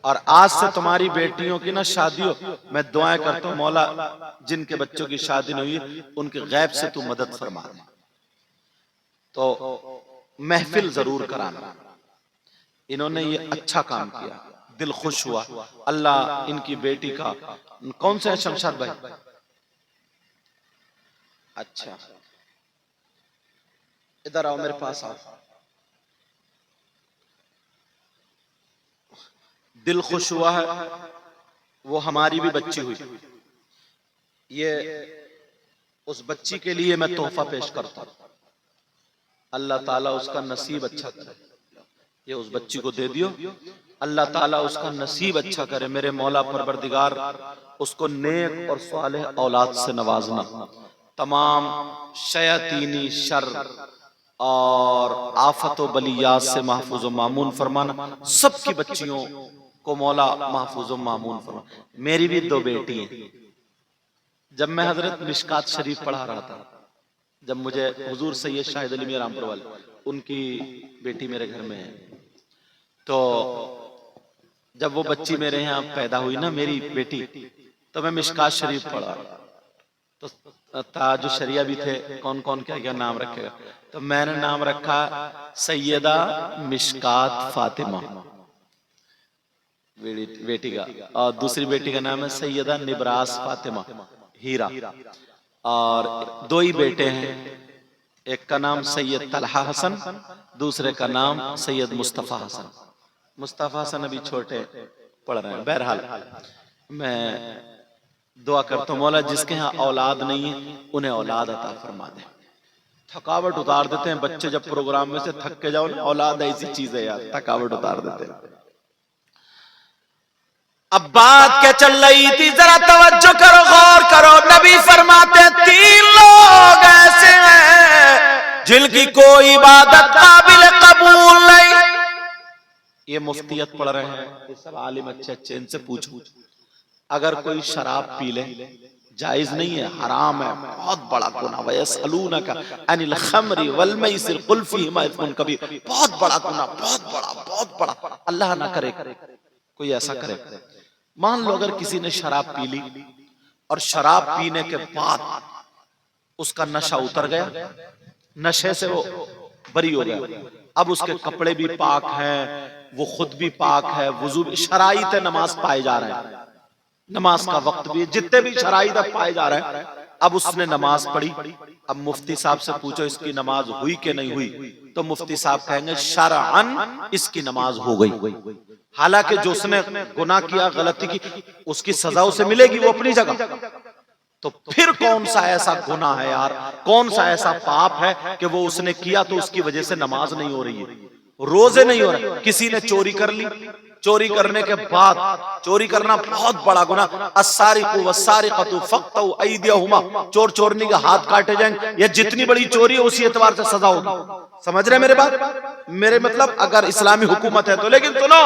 اور آج سے تمہاری بیٹیوں کی نا شادی ہو، میں دعائیں کرتا ہوں مولا جن کے بچوں کی شادی نہیں ہوئی ان کے غیب سے تو مدد فرما دے. تو محفل ضرور کرانا. انہوں نے یہ اچھا کام کیا، دل خوش ہوا. اللہ ان کی بیٹی کا، کون سے ہیں شمشاد بھائی؟ اچھا ادھر آؤ میرے پاس آؤ. دل خوش ہوا ہے، وہ ہماری بھی بچی ہوئی. یہ اس بچی کے لیے میں تحفہ پیش کرتا ہوں. اللہ تعالیٰ اس کا نصیب اچھا کرے. یہ اس بچی کو دے دیو، اللہ تعالیٰ اس کا نصیب اچھا کرے. میرے مولا پروردگار اس کو نیک اور صالح اولاد سے نوازنا، تمام شیاطینی شر اور آفت و بلیات سے محفوظ و معمون فرمانا. سب کی بچیوں کو مولا محفوظ و معمون فرمانا. میری بھی 2 بیٹی ہیں. جب میں حضرت مشکات شریف پڑھا رہا تھا، جب مجھے حضور سید شاہد علی میاں رامپور والے، ان کی بیٹی میرے گھر میں ہے، تو جب وہ بچی میرے یہاں پیدا ہوئی نا میری بیٹی، تو میں مشکات شریف پڑھا. تو تاج الشریعہ بھی تھے، کون کون کیا کیا نام رکھے گا. تو میں نے نام رکھا سیدہ مشکات فاطمہ بیٹی کا، اور دوسری بیٹی کا نام ہے سیدہ نبراس فاطمہ ہیرا. اور 2 ہی بیٹے ہیں، ایک کا نام سید طلحہ حسن، دوسرے کا نام سید مصطفیٰ حسن. مصطفیٰ حسن ابھی چھوٹے پڑھ رہے ہیں. بہرحال میں دعا کرتا ہوں مولا جس کے ہاں اولاد نہیں ہے انہیں اولاد عطا فرما دے. تھکاوٹ اتار دیتے ہیں بچے جب پروگرام میں سے تھک کے جاؤ، اولاد ایسی چیز ہے یار، تھکاوٹ اتار دیتے ہیں. اب بات کیا چل رہی تھی ذرا توجہ کرو، غور کرو. نبی فرماتے ہیں 3 لوگ ایسے ہیں جن کی کوئی عبادت قابل قبول نہیں. یہ مفتیت پڑھ رہے ہیں، یہ سب عالم اچھے اچھے، ان سے پوچھو اگر کوئی شراب پی لے جائز نہیں ہے، حرام ہے، بہت بڑا گناہ. وَيَسْأَلُونَكَ عَنِ الْخَمْرِ وَالْمَيْسِرِ قُلْ فِيهِمَا اِثْمٌ كَبِيرٌ. بہت بڑا گناہ، بہت بڑا. اللہ نہ کرے کوئی ایسا کرے. مان لو اگر کسی نے شراب پی لی اور شراب پینے کے بعد اس کا نشہ اتر گیا، نشے سے وہ بری ہو گیا، اب اس کے کپڑے بھی پاک ہیں، وہ خود بھی پاک ہے، وضو بھی، شرائط نماز پائے جا رہے ہیں، نماز کا وقت بھی، جتنے بھی شرائط پائے جا رہے ہیں. اب اس نے نماز پڑھی. اب مفتی صاحب سے پوچھو اس کی نماز ہوئی کہ نہیں ہوئی، تو مفتی صاحب کہیں گے شرعاً اس کی نماز ہو گئی. حالانکہ جو اس نے گناہ کیا، غلطی کی، اس کی سزا اسے ملے گی، وہ اپنی جگہ. تو پھر کون سا ایسا گناہ ہے یار، کون سا ایسا پاپ ہے کہ وہ اس نے کیا تو اس کی وجہ سے نماز نہیں ہو رہی ہے، روزے نہیں ہو رہے. کسی نے چوری کر لی، چوری کرنے کے بعد، چوری کرنا بہت بڑا گناہ، السارق والسارقۃ فاقطعوا ایدیہما، چور چورنی کے ہاتھ کاٹے جائیں گے. یہ جتنی بڑی چوری ہے اسی اعتبار سے سزا ہوگی. سمجھ رہے میرے بات؟ میرے مطلب اگر اسلامی حکومت ہے تو. لیکن سنو،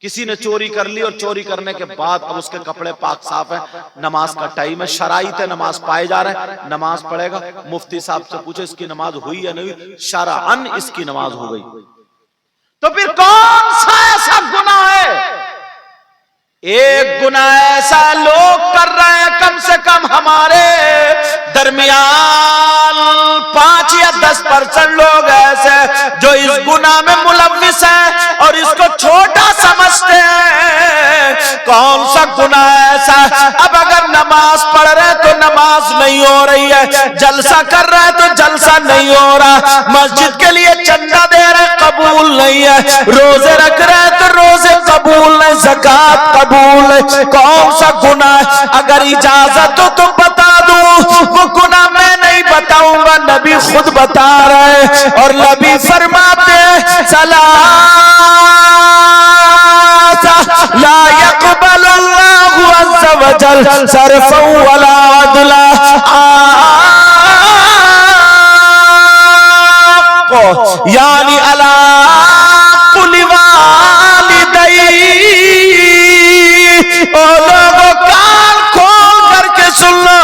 کسی نے چوری کر لی اور چوری کرنے کے بعد اب اس کے کپڑے پاک صاف ہیں، نماز کا ٹائم ہے، شرائط نماز پائے جا رہے ہیں، نماز پڑھے گا. مفتی صاحب سے پوچھو اس کی نماز ہوئی یا نہیں ہوئی، شرعاً اس کی نماز ہو گئی. تو پھر کون سا ایسا گناہ ہے؟ ایک گناہ ایسا لوگ کر رہے ہیں، کم سے کم ہمارے درمیان 5 یا 10% لوگ ایسے جو اس گناہ میں ملوث ہیں اور اس کو چھوٹا سمجھتے ہیں. کون سا گناہ ایسا ہے؟ اب اگر نماز پڑھ رہے تو نماز نہیں ہو رہی ہے، جلسہ کر رہے تو جلسہ نہیں ہو رہا، مسجد کے لیے چندہ دے رہے قبول نہیں ہے، روزے رکھ رہے تو روزے قبول نہیں، زکوٰۃ قبول نہیں. کون سا گناہ ہے؟ اگر اجازت ہو تو بتا دوں، وہ گناہ میں نہیں بتاؤں گا، نبی خود بتا رہے ہیں. اور نبی فرماتے ہیں لا يقبل اللہ عز وجل صرفا ولا عدلا. یعنی علاق والدی. اور لوگوں کان کھول کر کے سن لو،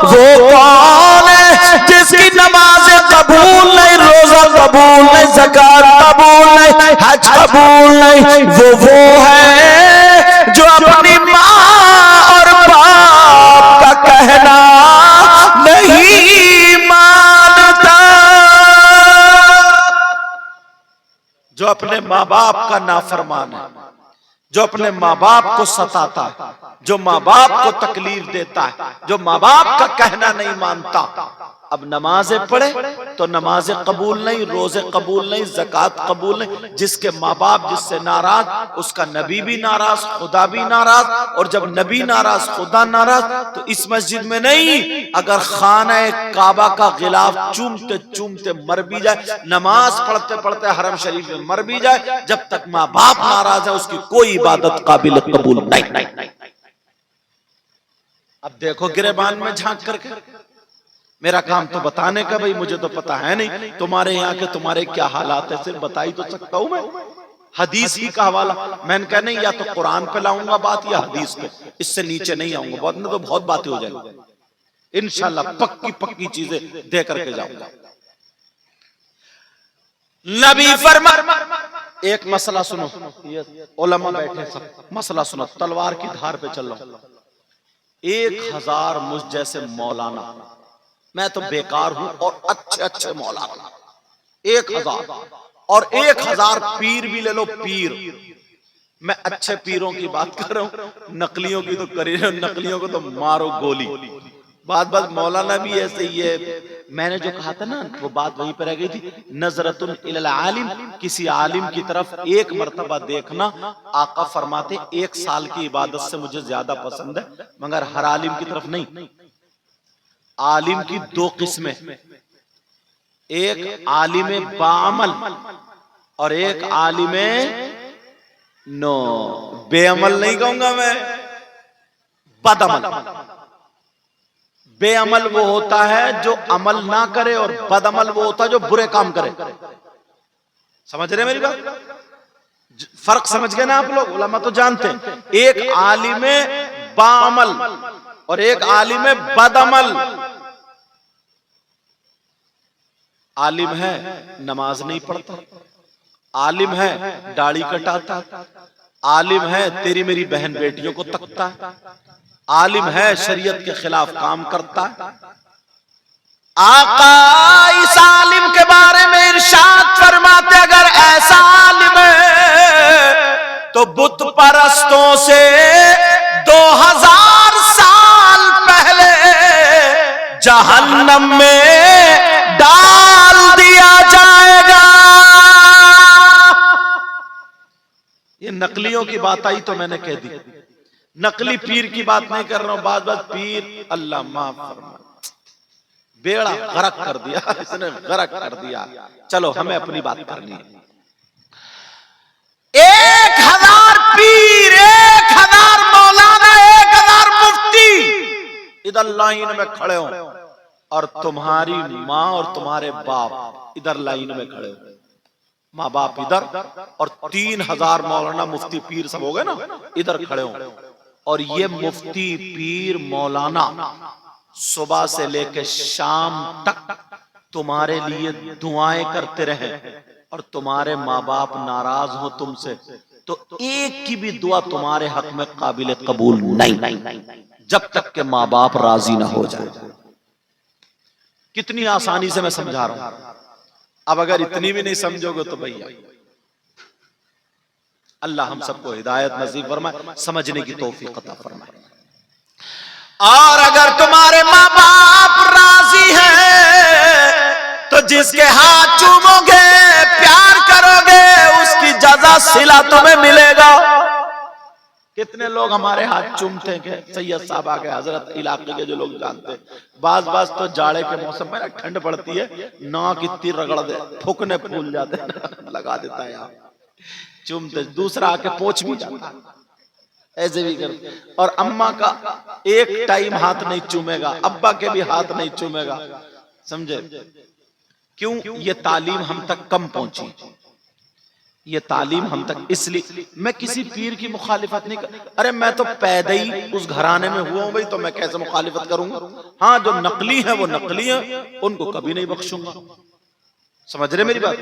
وہ کون ہے جس کی نماز قبول نہیں، روزہ قبول نہیں، زکات قبول نہیں، حج قبول نہیں. وہ ہے جو اپنی ماں اور باپ کا کہنا نہیں مانتا، جو اپنے ماں باپ کا نافرمان ہے، جو اپنے ماں باپ کو ستاتا ہے، جو ماں باپ کو تکلیف دیتا ہے، جو ماں باپ کا کہنا نہیں مانتا. اب نمازیں پڑھے تو نمازیں قبول نہیں، روزے قبول نہیں، زکوٰۃ قبول نہیں. جس کے ماں باپ جس سے ناراض، اس کا نبی بھی ناراض، خدا بھی ناراض. اور جب نبی ناراض، خدا ناراض، تو اس مسجد میں نہیں، اگر خانہ کعبہ کا غلاف چومتے چومتے مر بھی جائے، نماز پڑھتے پڑھتے حرم شریف میں مر بھی جائے، جب تک ماں باپ ناراض ہے اس کی کوئی عبادت قابل قبول نہیں. اب دیکھو گریبان میں جھانک کر کے، میرا کام تو بتانے کا، بھئی مجھے تو پتا ہے نہیں تمہارے یہاں کے تمہارے کیا حالات ہے، صرف بتا ہی تو سکتا ہوں میں. حدیث ہی کا حوالہ میں نے کہا نہیں، یا تو قرآن پہ لاؤں گا بات یا حدیث پہ، اس سے نیچے نہیں آؤں گا. بہت میں تو بہت باتیں ہو جائیں گی، انشاءاللہ پکی چیزیں دے کر کے جاؤں گا. نبی فرما، ایک مسئلہ سنو، علماء بیٹھے سب، مسئلہ سنو، تلوار کی دھار پہ چل رہا ہوں. 1000 مجھ جیسے مولانا، میں تو بیکار ہوں، اور اچھے اچھے مولانا 1000، اور 1000 پیر بھی لے لو. پیر میں اچھے پیروں کی بات کر رہا ہوں، نقلیوں کی تو کری رہے، نقلیوں کو تو مارو گولی. بات مولانا بھی ایسے ہی ہے. میں نے جو کہا تھا نا وہ بات وہیں پر رہ گئی تھی. نظرۃ الی العالم، کسی عالم کی طرف ایک مرتبہ دیکھنا، آقا فرماتے 1 سال کی عبادت سے مجھے زیادہ پسند ہے، مگر ہر عالم کی طرف نہیں. عالم کی 2 قسمیں، ایک عالم باعمل اور ایک عالم بے عمل نہیں کہوں گا میں، بد عمل۔ بے عمل وہ ہوتا ہے جو عمل نہ کرے، اور بد عمل وہ ہوتا ہے جو برے کام کرے۔ سمجھ رہے میری بات؟ فرق سمجھ گئے نا آپ لوگ؟ علماء تو جانتے ہیں، ایک عالم با عمل اور ایک عالم بد عمل۔ عالم ہے نماز نہیں پڑھتا، عالم ہے داڑھی کٹاتا، عالم ہے تیری میری بہن بیٹیوں کو تکتا، عالم ہے شریعت کے خلاف کام کرتا۔ آقا اس عالم کے بارے میں ارشاد فرماتے اگر ایسا عالم ہے تو بت پرستوں سے 2000 سال پہلے جہنم میں ڈال دیا جائے گا۔ یہ نقلیوں کی بات آئی تو میں نے کہہ دی، نقلی پیر کی بات نہیں کر رہا ہوں۔ بعض پیر اللہ معاف فرمائے بیڑا غرق کر دیا، اس نے غرق کر دیا۔ چلو ہمیں اپنی بات کرنی ہے۔ 1000 پیر، 1000 مولانا، 1000 مفتی ادھر لائن میں کھڑے ہوں، اور تمہاری ماں اور تمہارے باپ ادھر لائن میں کھڑے ہوں، ماں باپ ادھر اور 3000 مولانا مفتی پیر سب ہو گئے نا ادھر کھڑے ہوں، اور یہ مفتی پیر مولانا صبح سے لے کے شام تک تمہارے لیے دعائیں کرتے رہے، اور تمہارے ماں باپ ناراض ہو تم سے، تو ایک کی بھی دعا تمہارے حق میں قابل قبول نہیں جب تک کہ ماں باپ راضی نہ ہو جائے۔ کتنی آسانی سے میں سمجھا رہا ہوں۔ اب اگر اتنی بھی نہیں سمجھو گے تو بھیا اللہ ہم سب کو ہدایت نصیب فرمائے، سمجھنے کی توفیق عطا فرمائے۔ اور اگر تمہارے ماں باپ راضی ہیں تو جس کے ہاتھ چومو گے، پیار کرو گے، اس کی جزا صلہ تمہیں ملے گا۔ کتنے لوگ ہمارے ہاتھ چومتے ہیں کہ سید صاحب آگے حضرت علاقے کے جو لوگ جانتے ہیں، بعض تو جاڑے کے موسم میں ٹھنڈ پڑتی ہے، ناک اتنی رگڑ دے پھکنے پھول جاتے ہیں، لگا دیتا ہے یہاں چومتے، دوسرا آ کے پوچھ بھی جاتا ہے، ایسے بھی کرتے۔ اور اماں کا ایک ٹائم ہاتھ نہیں چومے گا، ابا کے بھی ہاتھ نہیں چومے گا، سمجھے؟ کیوں؟ یہ تعلیم ہم تک کم پہنچی، یہ تعلیم ہم تک۔ اس لیے میں کسی پیر کی مخالفت نہیں کر، ارے میں تو پیدا ہی اس گھرانے میں ہوا ہوں بھائی، تو میں کیسے مخالفت کروں گا؟ ہاں جو نقلی ہیں وہ نقلی ہیں، ان کو کبھی نہیں بخشوں گا۔ سمجھ رہے میری بات؟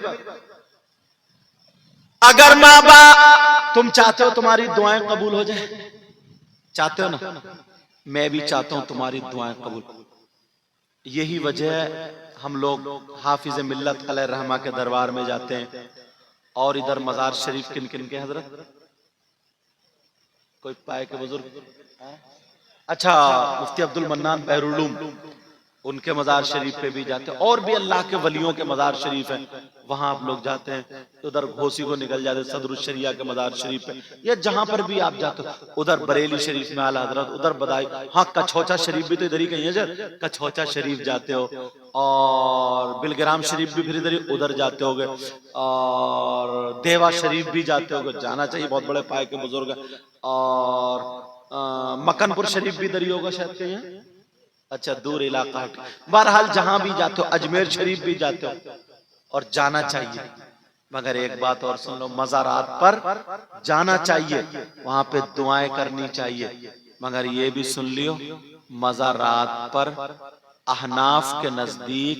اگر ماں باپ، تم چاہتے ہو تمہاری دعائیں قبول ہو جائیں، چاہتے ہو نا؟ میں بھی چاہتا ہوں تمہاری دعائیں قبول۔ یہی وجہ ہے ہم لوگ حافظ ملت علیہ الرحمہ کے دربار میں جاتے ہیں، اور ادھر مزار شریف کن کن کے حضرت؟ کوئی پائے کے بزرگ؟ اچھا مفتی عبد المنان بحرالعلوم، ان کے مزار شریف پہ بھی جاتے ہیں، اور بھی اللہ کے ولیوں کے مزار شریف ہیں، وہاں آپ لوگ جاتے ہیں۔ ادھر گھوسی کو نکل جاتے صدر الشریعہ کے مزار شریف پہ، یا جہاں پر بھی آپ جاتے ہو، ادھر بریلی شریف میں اعلیٰ حضرت، ادھر بدائی، ہاں کچھوچا شریف بھی تو ادھر ہی کہیں ہے سر، کچھوچا شریف جاتے ہو، اور بلگرام شریف بھی پھر ادھر ہی ادھر جاتے ہوگے، اور دیوا شریف بھی جاتے ہوگے، جانا چاہیے، بہت بڑے پائے کے بزرگ ہیں، اور مکن پور شریف بھی ادھر ہی ہوگا شاید کہیں ہے، اچھا دور علاقہ ہے۔ بہرحال جہاں بھی جاتے ہو، اجمیر شریف بھی جاتے ہو، اور جانا چاہیے، مگر ایک بات اور سن لو، مزارات پر جانا چاہیے، وہاں پہ دعائیں کرنی چاہیے، مگر یہ بھی سن لیو مزارات پر احناف کے نزدیک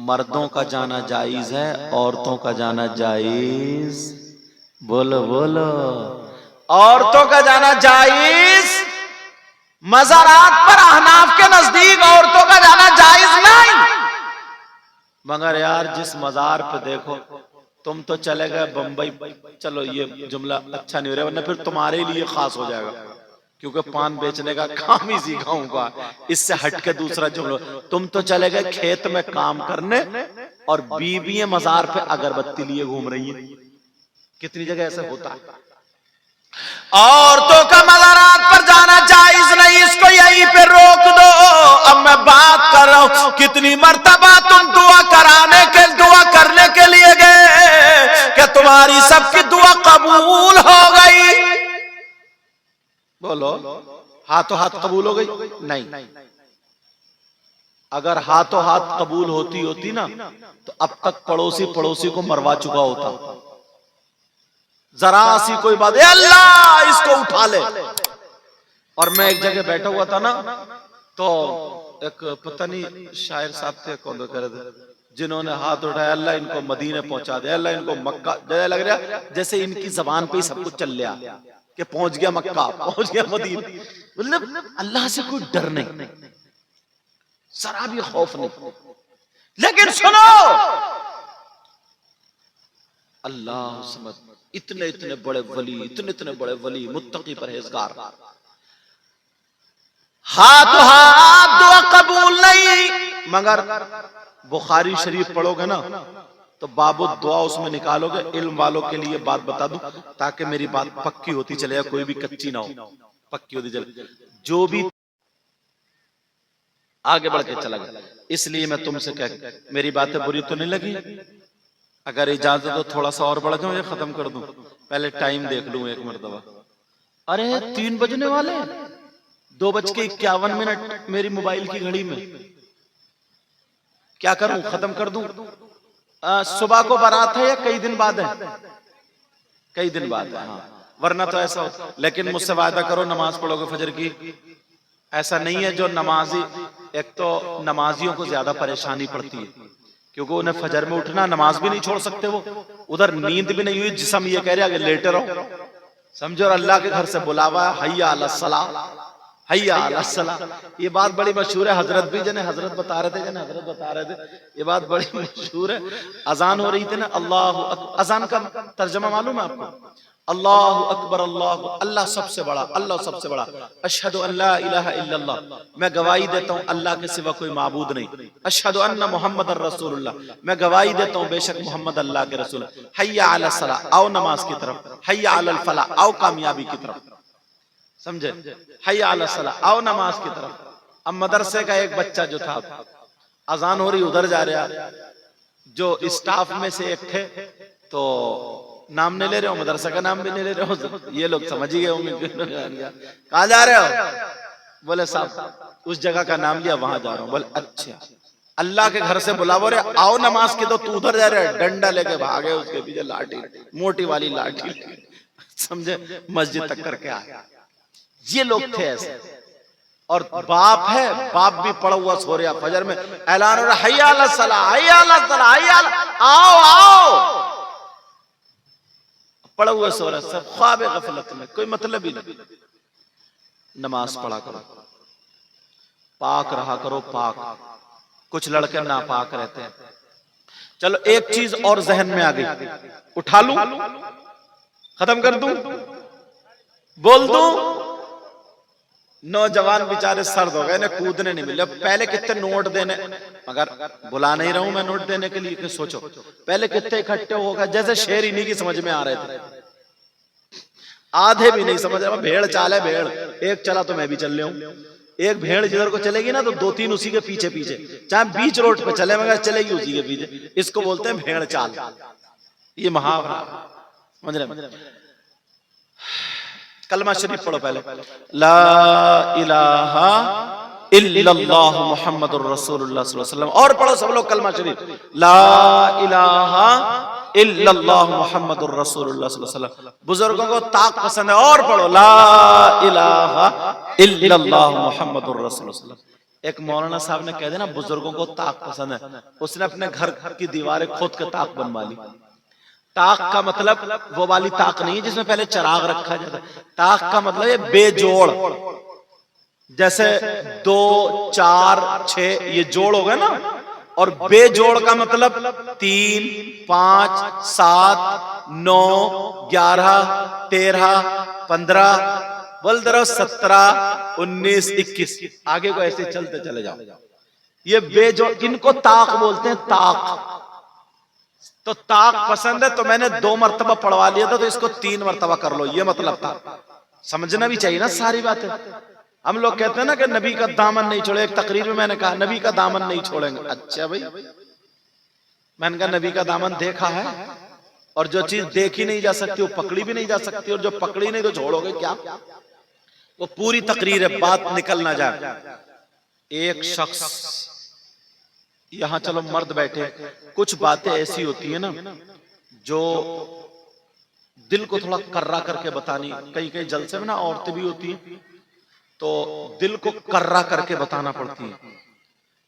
مردوں کا جانا جائز ہے، عورتوں کا جانا جائز، بولو بولو، عورتوں کا جانا جائز، مزارات پر احناف کے نزدیک عورتوں کا جانا جائز نہیں۔ مگر یار جس مزار پہ دیکھو، تم تو چلے گئے بمبئی، چلو یہ جملہ اچھا نہیں ہو رہا، ورنہ پھر تمہارے لیے خاص ہو جائے گا، کیونکہ پان بیچنے کا کام ہی سیکھا ہوں گا، اس سے ہٹ کے دوسرا جملہ، تم تو چلے گئے کھیت میں کام کرنے، اور بیویاں مزار پہ اگربتی لیے گھوم رہی ہیں۔ کتنی جگہ ایسا ہوتا ہے۔ عورتوں کا مزارات پر جانا جائز نہیں، اس کو یہیں پہ روک دو۔ اب میں بات کر رہا ہوں، کتنی مرتبہ تم دعا کرنے کے لیے گئے کہ تمہاری سب کی دعا قبول ہو گئی، بولو ہاتھوں ہاتھ قبول ہو گئی؟ نہیں، اگر ہاتھوں ہاتھ قبول ہوتی نا تو اب تک پڑوسی کو مروا چکا ہوتا. ذرا سی کوئی بات، اے اللہ اس کو اٹھا لے. اور میں ایک جگہ بیٹھا ہوا تھا نا، تو ایک پتہ نہیں شاعر صاحب تھے کون کہہ رہے تھے، جنہوں نے ہاتھ اٹھایا اللہ ان کو مدینے پہنچا دے، اللہ ان کو مکہ دے. لگ رہا جیسے ان کی زبان پہ ہی سب کچھ چل لیا کہ پہنچ گیا مکہ، پہنچ گیا مدینے. مطلب اللہ سے کوئی ڈر نہیں، ذرا بھی خوف نہیں. لیکن سنو، اللہ سمجھ اتنے بڑے ولی، اتنے بڑے ولی، متقی پرہیزگار، ہاتھ دعا قبول نہیں. مگر بخاری شریف پڑھو گے نا تو باب الدعا اس میں نکالو گے. علم والوں کے لیے بات بتا دوں تاکہ میری بات پکی ہوتی چلے جائے، کوئی بھی کچی نہ ہو، پکی ہوتی چلے. جو بھی آگے بڑھ کے چلا گیا. اس لیے میں تم سے کہہ، میری باتیں بری تو نہیں لگی؟ اگر اجازت ہو تھوڑا سا اور بڑھ جاؤں یا ختم کر دوں؟ پہلے ٹائم دیکھ لوں ایک مرتبہ. ارے 3 بجنے والے، 2:51 میری موبائل کی گھڑی میں. کیا کروں، ختم کر دوں؟ صبح کو بارات ہے یا کئی دن بعد ہے؟ کئی دن بعد ہے، ہاں، ورنہ تو ایسا ہوتا. لیکن مجھ سے وعدہ کرو نماز پڑھو گے فجر کی. ایسا نہیں ہے جو نمازی، ایک تو نمازیوں کو زیادہ پریشانی پڑتی ہے کیونکہ انہیں فجر میں اٹھنا، نماز بھی نہیں چھوڑ سکتے وہ، ادھر نیند بھی نہیں ہوئی، جسم یہ کہہ رہا کہ لیٹے رہو، سمجھو. اور اللہ کے گھر سے بلاوا ہے، حی علی الصلاۃ، حی علی الصلاۃ. یہ بات بڑی مشہور ہے، حضرت بھی جنہیں حضرت بتا رہے تھے، یہ بات بڑی مشہور ہے. اذان ہو رہی تھی نا، اللہ اذان کا ترجمہ معلوم ہے آپ کو؟ اللہ اکبر، اللہ سب سے بڑا، اللہ سب سے بڑا. اشہد ان لا الہ الا اللہ، میں گواہی دیتا ہوں اللہ کے سوا کوئی معبود نہیں. اشہد ان محمد الرسول اللہ، میں گواہی دیتا ہوں بے شک محمد اللہ کے رسول. حی علی الصلاۃ، آؤ نماز کی طرف. حی علی الفلاح، آؤ کامیابی کی طرف. سمجھے؟ حی علی الصلاۃ، آؤ نماز کی طرف. اب مدرسے کا ایک بچہ جو تھا، اذان ہو رہی ادھر جا رہا، جو اسٹاف میں سے ایک تھے، تو نام نہیں لے رہے ہو، مدرسہ کا نام بھی نہیں لے رہے ہو، یہ لوگ سمجھ گئے ہوں گے کہاں جا رہے ہو؟ بولے صاحب اس جگہ کا نام لیا، وہاں جا رہا ہوں. بولے اچھا، اللہ کے گھر سے بلاو رہے، آؤ نماز کی. تو ادھر جا رہے، ڈنڈا لے کے بھاگے، اس کے پیچھے لاٹھی، موٹی والی لاٹھی، سمجھے، مسجد تک کر کے آئے. یہ لوگ تھے ایسے. اور باپ ہے، باپ بھی پڑا ہوا سو رہا، فجر میں اعلان ہو رہا، حی علی الصلاۃ، حی علی الصلاۃ، حی علی، آؤ آؤ، پڑا ہوا سو رہا، سب خواب غفلت میں، کوئی مطلب ہی نہیں. نماز پڑھا کرو، پاک رہا کرو، پاک. کچھ لڑکے ناپاک رہتے ہیں. چلو ایک چیز اور ذہن میں آ گئی، اٹھا لوں، ختم کر دوں، بول دوں؟ نوجوان بیچارے سرد ہو گئے، انہیں کودنے نہیں ملے. پہلے کتنے نوٹ دینے، مگر بلا نہیں رہا ہوں میں نوٹ دینے کے لیے، کہ سوچو پہلے کتنے اکٹھے ہو گئے، جیسے شعر انہی کی سمجھ میں آ رہے تھے. آدھے بھی نہیں سمجھ رہا، بھیڑ چال ہے، بھیڑ ایک چلا تو میں بھی چل رہا ہوں. ایک بھیڑ جدھر کو چلے گی نا تو 2-3 اسی کے پیچھے پیچھے، چاہے بیچ روڈ پہ چلے مگر چلے گی اسی کے پیچھے. اس کو بولتے ہیں بھیڑ چال. یہ محاورہ، سمجھ رہے؟ کلمہ شریف پڑھو پہلے، لا الہ الا اللہ محمد الرسول اللہ صلی اللہ علیہ وسلم. اور پڑھو سب لوگ کلمہ شریف، لا الہ الا اللہ محمد الرسول اللہ صلی اللہ علیہ وسلم. بزرگوں کو طاق پسند ہے، اور پڑھو لا الہ الا اللہ محمد الرسول اللہ صلی اللہ علیہ وسلم. ایک مولانا صاحب نے کہہ دینا بزرگوں کو طاق پسند ہے، اس نے اپنے گھر کی دیواریں کھود کے طاق بنوا لی. طاق کا مطلب وہ والی طاق نہیں ہے جس میں پہلے چراغ رکھا جاتا ہے. طاق کا مطلب ہے بے جوڑ، جیسے 2 4 6 یہ جوڑ ہو گئے نا، اور بے جوڑ کا مطلب 3 5 7 9 11 13 15 بول درو 17 19 21 آگے کو ایسے چلتے چلے جاؤ. یہ بے جوڑ، ان کو طاق بولتے ہیں، طاق. تو طاق پسند ہے تو میں نے 2 مرتبہ پڑھوا لیا تھا، تو اس کو 3 مرتبہ کر لو، یہ مطلب تھا. سمجھنا بھی چاہیے نا ساری باتیں. ہم لوگ کہتے ہیں نا کہ نبی کا دامن نہیں چھوڑے، ایک تقریر میں نے کہا نبی کا دامن نہیں چھوڑیں گے. اچھا بھائی، میں نے کہا نبی کا دامن دیکھا ہے، اور جو چیز دیکھی نہیں جا سکتی وہ پکڑی بھی نہیں جا سکتی، اور جو پکڑی نہیں تو چھوڑو گے کیا؟ وہ پوری تقریر ہے، بات نکل نہ جائے. ایک شخص یہاں، چلو مرد بیٹھے، کچھ باتیں ایسی ہوتی ہیں نا جو دل کو تھوڑا کررا کر کے بتانی. کئی کئی جلسے میں نا عورتیں بھی ہوتی ہیں تو دل کو کررا کر کے بتانا پڑتی ہیں،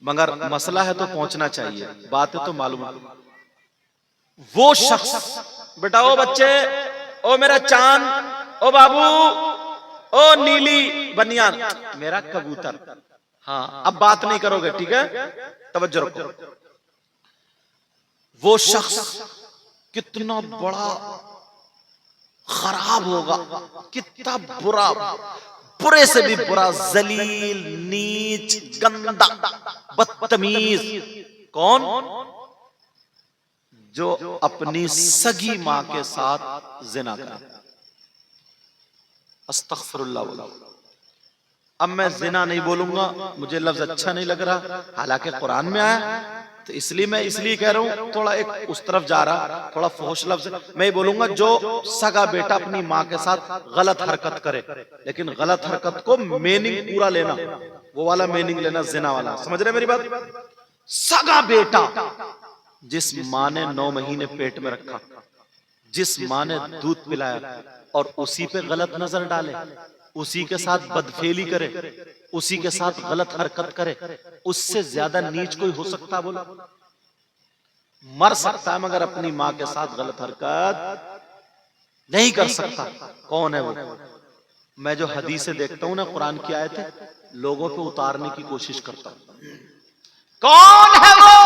مگر مسئلہ ہے تو پہنچنا چاہیے، باتیں تو معلوم. وہ شخص، بیٹا او بچے، او میرا چاند، او بابو، او نیلی بنیان، میرا کبوتر. ہاں اب بات نہیں کرو گے، ٹھیک ہے، توجہ رکھو. وہ شخص کتنا بڑا خراب ہوگا، کتنا برا، برے سے بھی برا، ذلیل، نیچ، گندا، بدتمیز. کون؟ جو اپنی سگی ماں کے ساتھ زنا کرے. استغفر اللہ. اب میں زنا نہیں بولوں گا، مجھے لفظ اچھا نہیں لگ رہا، حالانکہ قرآن میں آیا، تو اس لیے کہہ رہا ہوں، تھوڑا ایک اس طرف جا رہا، تھوڑا فحش لفظ میں بولوں گا. جو سگا بیٹا اپنی ماں کے ساتھ غلط حرکت کرے، لیکن غلط حرکت کو میننگ پورا لینا، وہ والا میننگ لینا، زنا والا. سمجھ رہے میری بات؟ سگا بیٹا جس ماں نے 9 مہینے پیٹ میں رکھا، جس ماں نے دودھ پلایا، اور اسی پہ غلط نظر ڈالے، اسی کے ساتھ بدفعلی کرے، اسی کے ساتھ غلط حرکت کرے، اس سے زیادہ نیچ کوئی ہو سکتا؟ بولو. مر سکتا ہے مگر اپنی ماں کے ساتھ غلط حرکت نہیں کر سکتا. کون ہے وہ؟ میں جو حدیثیں دیکھتا ہوں نا، قرآن کی آیت ہے، لوگوں پہ اتارنے کی کوشش کرتا ہوں. کون ہے وہ؟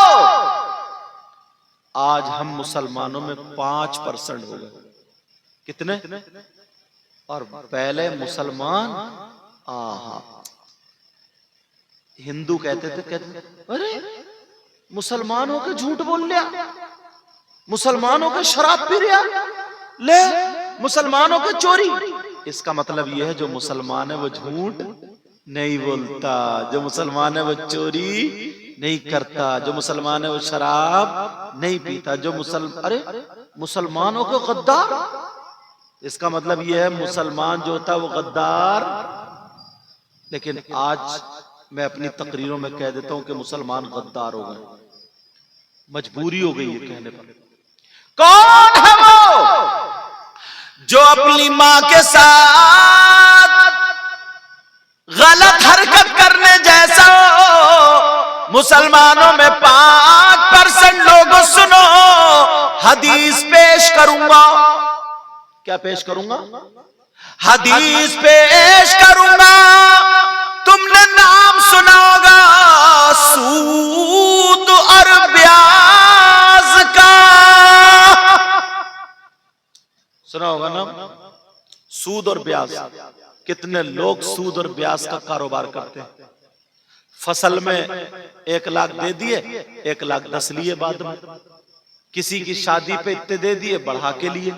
آج ہم مسلمانوں میں 5% ہو گئے. کتنے؟ اور پہلے مسلمان ہندو کہتے تھے، ارے مسلمانوں کے جھوٹ بول لیا، مسلمانوں کے شراب پی رہا، لے مسلمانوں کے چوری. اس کا مطلب یہ ہے جو مسلمان ہے وہ جھوٹ نہیں بولتا، جو مسلمان ہے وہ چوری نہیں کرتا، جو مسلمان ہے وہ شراب نہیں پیتا، جو ارے مسلمانوں کے غدار. اس کا مطلب یہ ہے مسلمان جو ہوتا ہے وہ غدار. لیکن آج میں اپنی تقریروں میں کہہ دیتا ہوں کہ مسلمان غدار ہو گئے، مجبوری ہو گئی ہے کہنے پر. کون ہے وہ جو اپنی ماں کے ساتھ غلط حرکت کرنے جیسا ہو؟ مسلمانوں میں 5% لوگوں، سنو حدیث پیش کروں گا. کیا پیش کروں گا؟ حدیث پیش کروں گا. تم نے نام سنا ہوگا سود اور بیاز کا. سنا ہوگا نا، سود اور بیاز. کتنے لوگ سود اور بیاز کا کاروبار کرتے ہیں. فصل میں 1 لاکھ دے دیے، 1,10,000 لیے، بعد میں کسی کی شادی پہ اتنے دے دیے، بڑھا کے لیے.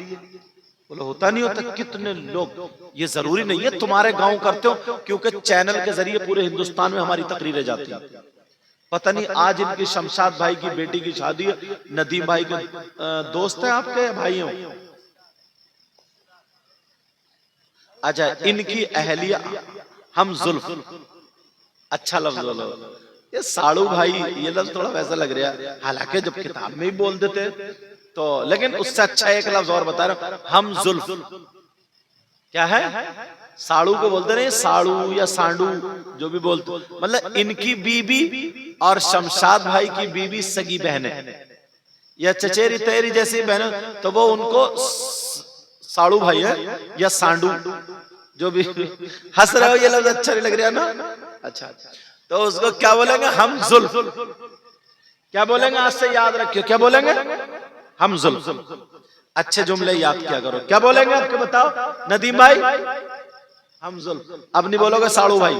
بولو ہوتا نہیں ہوتا؟ کتنے لوگ. یہ ضروری نہیں ہے تمہارے گاؤں کرتے ہو، کیونکہ چینل کے ذریعے پورے ہندوستان میں ہماری تقریریں جاتی ہیں. پتہ نہیں آج ان کی شمشاد بھائی کی بیٹی کی شادی ہے، ندیم بھائی کے دوست ہیں آپ کے بھائی ہوں. اچھا، ان کی اہلیہ ہم زلف، اچھا لفظ بولو. یہ ساڑو بھائی، یہ لفظ تھوڑا ویسا لگ رہا ہے، حالانکہ جب کتاب میں ہی بول دیتے تو، لیکن اس سے اچھا ایک لفظ اور بتا رہا ہوں، ہم زلف. کیا ہے؟ ساڑو کو بولتے نہیں، ساڑو یا سانڈو جو بھی بولتے، مطلب ان کی بیوی اور شمشاد بھائی کی بیوی سگی بہنیں یا چچیری تیری جیسی بہنیں، تو وہ ان کو ساڑو بھائی ہے یا سانڈو جو بھی. ہنس رہے ہو، یہ لفظ اچھا نہیں لگ رہا نا؟ اچھا، تو اس کو کیا بولیں گے؟ ہم زلف. کیا بولیں گے؟ آج سے یاد رکھیو، کیا بولیں گے؟ ہم زلف. اچھے جملے یاد کیا کرو. کیا بولیں گے آپ کو بتاؤ ندیم بھائی؟ ہم زلف. اب نہیں بولو گے ساڑو بھائی،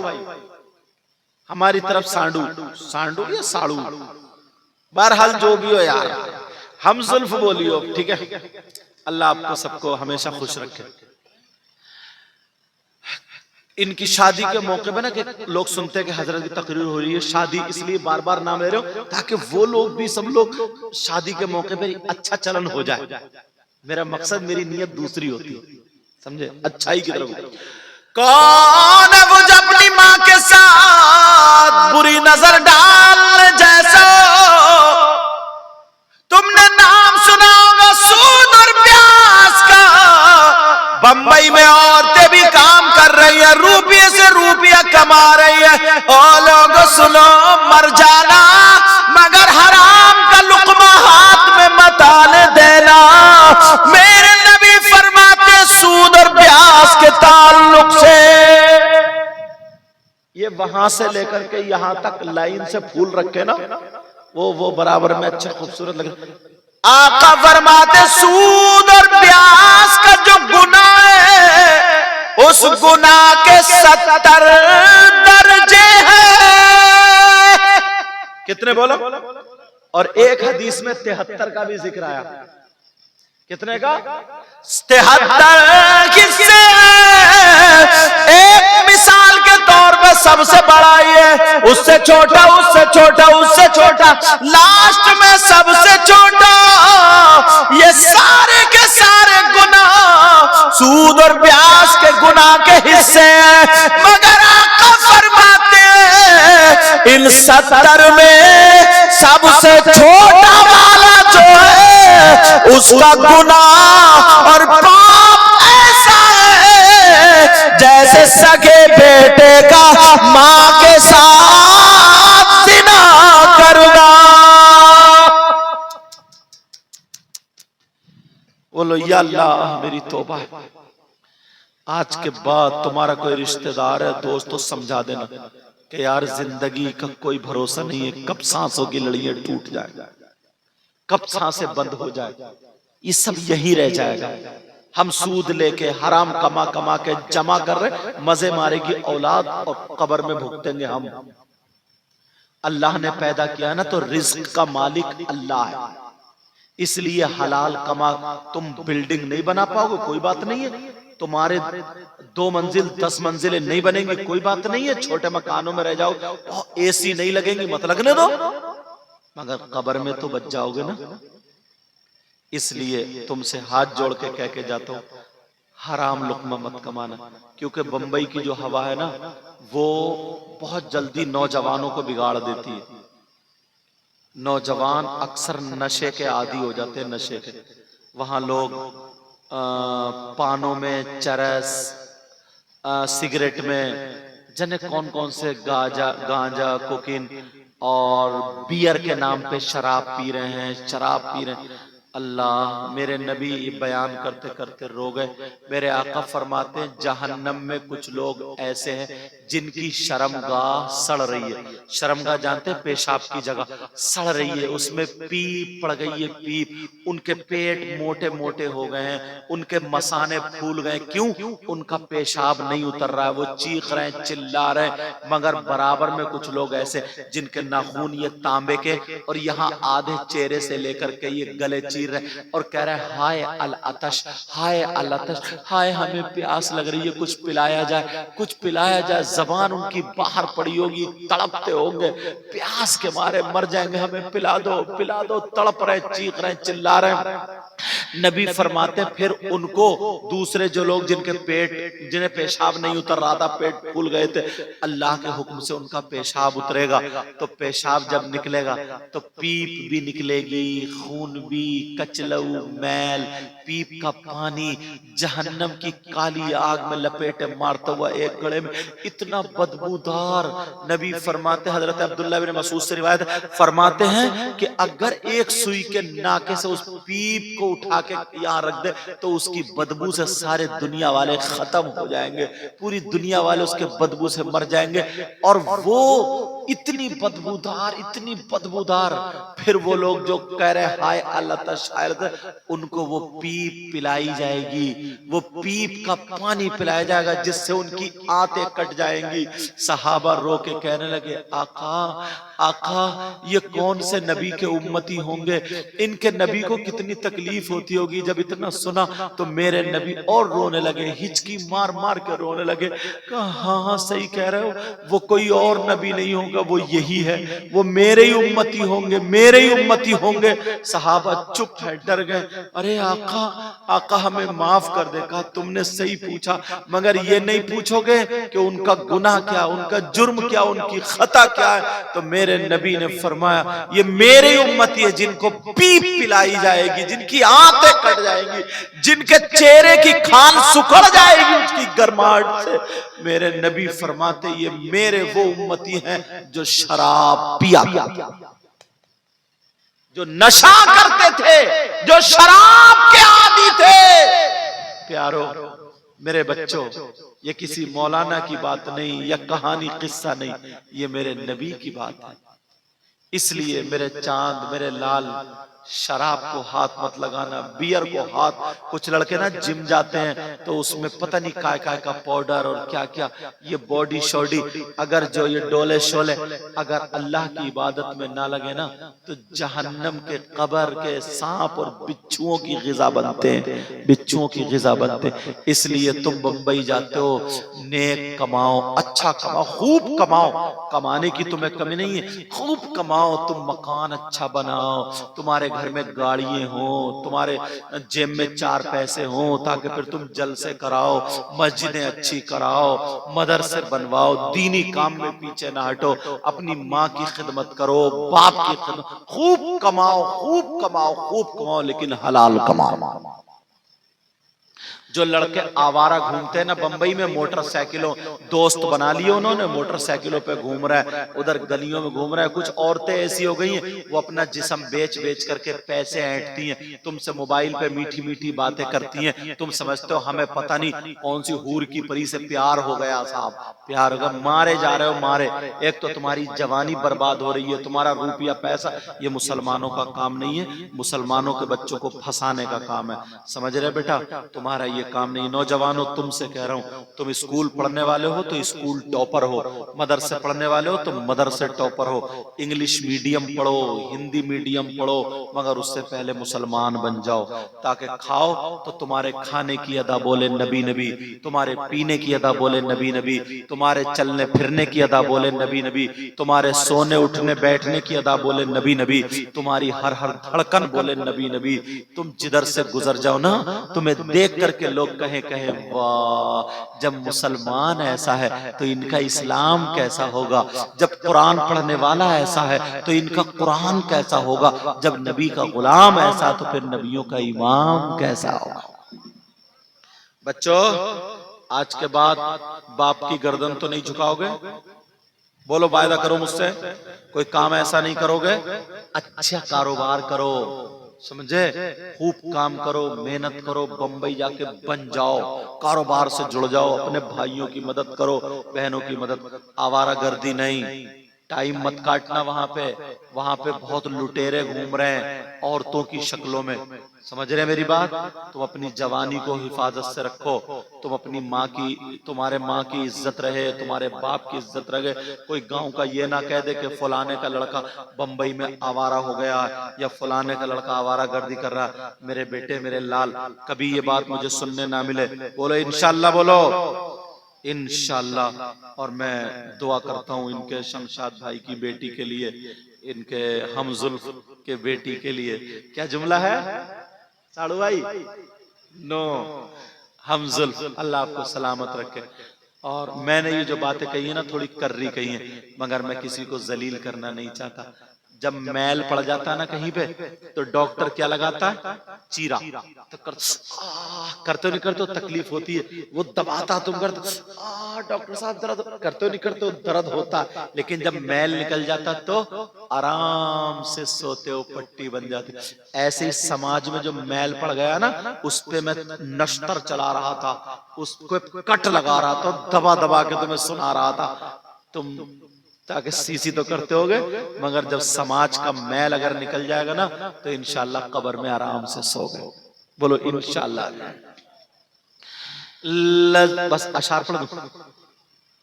ہماری طرف سانڈو. سانڈو یا ساڑو، بہرحال جو بھی ہو یار، ہم زلف بولیو، ٹھیک ہے؟ اللہ آپ کو سب کو ہمیشہ خوش رکھے. ان کی شادی کے موقع پہ نا کہ لوگ سنتے ہیں کہ حضرت کی تقریر ہو رہی ہے شادی، اس لیے بار بار نام لے رہے ہوں تاکہ وہ لوگ بھی، سب لوگ شادی کے موقع پہ اچھا چلن ہو جائے. میرا مقصد، میری نیت دوسری ہوتی ہے، سمجھے؟ اچھائی کی طرف. کون ہے وہ جو اپنی ماں کے ساتھ بری نظر ڈالنے جیسا؟ تم نے نام سنا ہوگا سود اور پیاس کا، بمبئی میں عورتیں بھی کام کر رہی ہیں، روپیے سے روپیہ کما رہی ہیں۔ او لوگ سنو، مر جانا مگر حرام کا لقمہ ہاتھ میں مت آنے دینا۔ میرے نبی فرماتے سود اور پیاس کے تعلق سے، یہ وہاں سے لے کر کے یہاں تک لائن سے پھول رکھے نا، وہ برابر میں اچھے خوبصورت لگے۔ آقا فرماتے سود اور پیاس کا جو گناہ ہے، اس گناہ کے 70 درجے ہیں۔ کتنے بولو؟ اور ایک حدیث میں 73 کا بھی ذکر آیا۔ کتنے کا؟ 73 حصے۔ ایک مثال کے طور پہ سب سے بڑا یہ، اس سے چھوٹا، اس سے چھوٹا، اس سے چھوٹا، لاسٹ میں سب سے چھوٹا۔ یہ سارے کے سارے گناہ سود اور پیاس کے گناہ کے حصے ہیں، مگر آقا فرماتے ہیں ان 70 میں سب سے چھوٹا والا جو ہے اس کا گناہ اور پاپ ایسا ہے جیسے سگے بیٹے کا ماں کے ساتھ زنا کرنا۔ بولو یا اللہ میری توبہ ہے، آج کے بعد تمہارا کوئی رشتہ دار ہے، دوست تو سمجھا دینا کہ یار زندگی کا کوئی بھروسہ نہیں ہے، کب سانسوں کی لڑیاں ٹوٹ جائے، کب سانسیں بند ہو جائے، یہ سب یہی رہ جائے گا۔ ہم سود لے کے حرام کما کے جمع کر رہے، مزے مارے گی اولاد اور قبر میں بھگتیں گے ہم۔ اللہ نے پیدا کیا نا تو رزق کا مالک اللہ ہے، اس لیے حلال کما۔ تم بلڈنگ نہیں بنا پاؤ گے کوئی بات نہیں ہے، تمہارے 2 منزل 10 منزلیں نہیں بنیں گی کوئی بات نہیں ہے، چھوٹے مکانوں میں رہ جاؤ، اے سی نہیں لگیں گی مت لگنے دو، مگر قبر میں تو بچ جاؤ گے نا۔ اس لیے تم سے ہاتھ جوڑ کے کہہ کے جاتا ہوں حرام لقمہ مت کمانا، کیونکہ بمبئی کی جو ہوا ہے نا وہ بہت جلدی نوجوانوں کو بگاڑ دیتی ہے۔ نوجوان اکثر نشے کے عادی ہو جاتے ہیں، نشے کے۔ وہاں لوگ پانوں میں، چرس، سگریٹ میں، جنے کون کون سے گانجا، کوکین اور بیئر کے نام پہ شراب پی رہے ہیں، شراب پی رہے ہیں۔ اللہ، میرے نبی بیان کرتے کرتے رو گئے۔ میرے آقا فرماتے ہیں جہنم میں کچھ لوگ ایسے ہیں جن کی شرمگاہ سڑ رہی ہے۔ شرمگاہ جانتے ہیں؟ پیشاب کی جگہ سڑ رہی ہے، اس میں پیپ پڑ گئی ہے، پیپ۔ ان کے پیٹ موٹے موٹے ہو گئے ہیں، ان کے مثانے پھول گئے۔ کیوں؟ ان کا پیشاب نہیں اتر رہا ہے، وہ چیخ رہے ہیں، چلا رہے ہیں۔ مگر برابر میں کچھ لوگ ایسے جن کے ناخون یہ تانبے کے اور یہاں آدھے چہرے سے لے کر کے یہ گلے چیر رہے اور کہہ رہے ہیں ہائے العطش، ہائے العطش، ہائے ہمیں پیاس لگ رہی ہے، کچھ پلایا جائے، کچھ پلایا جائے۔ زبان ان کی باہر پڑی ہوگی، تڑپتے ہوں گے، پیاس کے مارے مر جائیں گے، ہمیں پلا دو پلا دو، تڑپ رہے، چیخ رہے، چلا رہے ہیں۔ نبی فرماتے پھر ان کو دوسرے جو لوگ جن کے پیٹ، جنہیں پیشاب نہیں اتر رہا تھا، پیٹ پھول گئے تھے، اللہ کے حکم سے ان کا پیشاب اترے گا۔ تو پیشاب جب نکلے گا تو پیپ بھی نکلے گی، خون بھی، کچلو، میل، پیپ کا پانی جہنم کی کالی آگ میں لپیٹے مارتا ہوا ایک گڑے میں، اتنا بدبودار۔ نبی فرماتے، حضرت عبداللہ بن مسعود سے روایت فرماتے ہیں کہ اگر ایک سوئی کے ناکے سے اس پیپ کو اٹھا کے یہاں رکھ دے تو اس کی بدبو سے سارے دنیا والے ختم ہو جائیں گے، پوری دنیا والے اس کے بدبو سے مر جائیں گے۔ اور وہ اتنی بدبودار، اتنی بدبودار، پھر وہ لوگ جو کہہ رہے ہائے اللہ تشائر، ان کو وہ پیپ پلائی جائے گی، وہ پیپ کا پانی پلایا جائے گا جس سے ان کی آنتیں کٹ جائیں گی۔ صحابہ رو کے کہنے لگے آقا آقا یہ کون سے نبی کے امتی ہوں گے، ان کے نبی کو کتنی تکلیف ہوتی ہوگی۔ جب اتنا سنا تو میرے نبی اور رونے لگے، ہچکی مار مار کے رونے لگے، کہا ہاں ہاں صحیح کہہ رہے ہو، وہ کوئی اور نبی نہیں ہوں ہوگا وہ یہی ہے، وہ میرے ہی امتی ہوں گے، میرے ہی امتی ہوں گے۔ صحابہ چپ ہے، ڈر گئے، ارے آقا ہمیں معاف کر دے۔ کہا تم نے صحیح پوچھا، مگر یہ نہیں پوچھو گے کہ ان کا گناہ کیا، ان کا جرم کیا، ان کی خطا کیا ہے۔ تو میرے نبی نے فرمایا یہ میرے امتی ہے جن کو پیپ پلائی جائے گی، جن کی آنتیں کٹ جائیں گی، جن کے چہرے کی کھال سکڑ جائے گی اس کی گرماہٹ سے۔ میرے نبی فرماتے یہ میرے وہ امتی ہیں جو شراب پیا کرتے، جو نشہ کرتے تھے، جو شراب کے عادی تھے۔ پیارو میرے بچوں، یہ کسی مولانا کی بات نہیں یا کہانی قصہ نہیں، یہ میرے نبی کی بات ہے۔ اس لیے میرے چاند، میرے لال، شراب کو ہاتھ مت لگانا، بیئر کو ہاتھ۔ کچھ لڑکے نا جم جاتے ہیں تو اس میں پتہ نہیں کائے کا پاؤڈر اور کیا کیا، یہ باڈی شوڈی، اگر جو یہ ڈولے شولے اگر اللہ کی عبادت میں نہ لگے نا تو جہنم کے قبر کے سانپ اور بچھوؤں کی غذا بنتے ہیں، بچھوؤں کی غذا بنتے ہیں۔ اس لیے تم بمبئی جاتے ہو، نیک کماؤ، اچھا کماؤ، خوب کماؤ، کمانے کی تمہیں کمی نہیں ہے، خوب کماؤ، تم مکان اچھا بناؤ، تمہارے گھر میں گاڑیاں ہوں، تمہارے جیب میں 4 پیسے ہوں، تاکہ پھر تم جلسے کراؤ، مسجدیں اچھی کراؤ، مدرسے بنواؤ، دینی کام میں پیچھے نہ ہٹو، اپنی ماں کی خدمت کرو، باپ کی خدمت، خوب کماؤ، خوب کماؤ، خوب کماؤ، لیکن حلال کماؤ۔ جو لڑکے آوارہ گھومتے ہیں نا بمبئی میں، موٹر سائیکلوں دوست بنا لیے انہوں نے، موٹر سائیکلوں پہ گھوم رہا ہے، ادھر گلیوں میں گھوم رہا ہے۔ کچھ عورتیں ایسی ہو گئی ہیں وہ اپنا جسم بیچ کر کے پیسے اینٹتی ہیں، تم سے موبائل پہ میٹھی میٹھی باتیں کرتی ہیں، تم سمجھتے ہو ہمیں پتہ نہیں کون سی حور کی پری سے پیار ہو گیا۔ صاحب پیار ہوگا، مارے جا رہے ہو، مارے۔ ایک تو تمہاری جوانی برباد ہو رہی ہے، تمہارا روپیہ پیسہ، یہ مسلمانوں کا کام نہیں ہے، مسلمانوں کے بچوں کو پھنسانے کا کام ہے، سمجھ رہے بیٹا؟ تمہارا یہ کام نہیں۔ نوجوانوں تم سے کہہ رہا ہوں، تم اسکول پڑھنے والے ہو تو اسکول ٹاپر ہو، مدرسے پڑھنے والے ہو تو مدرسے ٹاپر ہو، انگلش میڈیم پڑھو، ہندی میڈیم پڑھو، مگر اس سے پہلے مسلمان بن جاؤ، تاکہ کھاؤ تو تمہارے کھانے کی ادا بولے نبی نبی، تمہارے پینے کی ادا بولے نبی نبی، تمہارے چلنے پھرنے کی ادا بولے نبی نبی، تمہارے سونے اٹھنے بیٹھنے کی ادا بولے نبی نبی، تمہاری ہر دھڑکن بولے نبی نبی۔ تم جدھر سے گزر جاؤ نا، تمہیں دیکھ کر کے لوگ کہیں واہ، جب مسلمان ایسا ہے تو ان کا اسلام کیسا ہوگا، جب قرآن پڑھنے والا ایسا ہے تو ان کا قرآن کیسا ہوگا، جب نبی کا غلام ایسا تو پھر نبیوں کا امام کیسا ہوگا۔ بچوں آج کے بعد باپ کی گردن تو نہیں جھکاؤ گے؟ بولو وعدہ کرو مجھ سے، کوئی کام ایسا نہیں کرو گے، اچھا کاروبار کرو، سمجھے؟ خوب کام کرو، محنت کرو، بمبئی جا کے بن جاؤ، کاروبار سے جڑ جاؤ، اپنے بھائیوں کی مدد کرو، بہنوں کی مدد، آوارہ گردی نہیں، ٹائم مت کاٹنا وہاں پہ بہت لٹیرے گھوم رہے ہیں عورتوں کی شکلوں میں، سمجھ رہے میری بات؟ تم اپنی جوانی کو حفاظت سے رکھو، تم اپنی ماں کی، تمہارے ماں کی عزت رہے، تمہارے باپ کی عزت رہے، کوئی گاؤں کا یہ نہ کہہ دے کہ فلانے کا لڑکا بمبئی میں آوارہ ہو گیا یا فلانے کا لڑکا آوارہ گردی کر رہا۔ میرے بیٹے، میرے لال، کبھی یہ بات مجھے سننے نہ ملے، بولو انشاءاللہ، بولو انشاءاللہ۔ اور میں دعا کرتا ہوں ان کے شمشاد بھائی کی بیٹی کے لیے، ان کے ہم زلف کے بیٹی کے لیے، کیا جملہ ہے ساڑو بھائی؟ نو، ہم زلف، اللہ آپ کو سلامت رکھے۔ اور میں نے یہ جو باتیں کہی ہیں نا تھوڑی کرری کہی ہیں، مگر میں کسی کو ذلیل کرنا نہیں چاہتا۔ جب میل پڑ جاتا ہے نا کہیں پہ تو ڈاکٹر کیا لگاتا ہے؟ چیرا، تو کرتے نہیں کرتے تکلیف ہوتی ہے، وہ دباتا، تم کرتے ڈاکٹر صاحب درد کرتے نہیں کرتے درد ہوتا، لیکن جب میل نکل جاتا تو آرام سے سوتے ہو، پٹی بن جاتی۔ ایسے ہی سماج میں جو میل پڑ گیا نا، اس پہ میں نشتر چلا رہا تھا، اس کو کٹ لگا رہا تھا، دبا دبا کے تمہیں سنا رہا تھا، تم تاکہ سی تو کرتے ہوگے، مگر جب سماج کا میل اگر نکل جائے گا نا تو انشاءاللہ قبر میں آرام سے سو گئے، بولو انشاءاللہ۔ بس اشعار پڑھ دوں،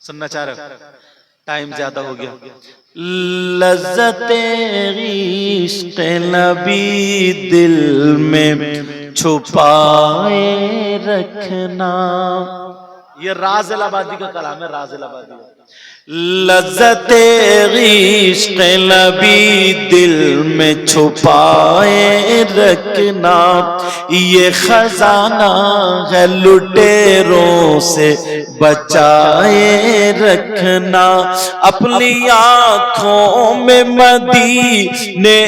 سننا چاہ رہے ہو؟ ٹائم زیادہ ہو گیا۔ لذت عشق نبی دل میں چھپائے رکھنا، یہ راز الآبادی کا کلام ہے، راز الآبادی۔ لذت عشق نبی دل میں چھپائے رکھنا، یہ خزانہ ہے لٹیروں سے بچائے رکھنا، اپنی آنکھوں میں مدینے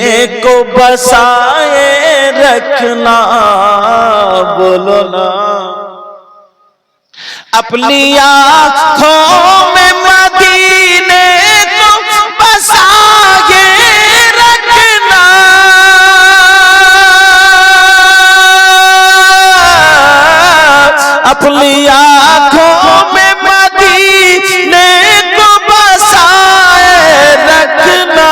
کو بسائے رکھنا، بولو نا، اپنی آنکھوں میں مدینے کو بسائے رکھنا، اپنی آنکھوں میں مدینے کو بسائے رکھنا،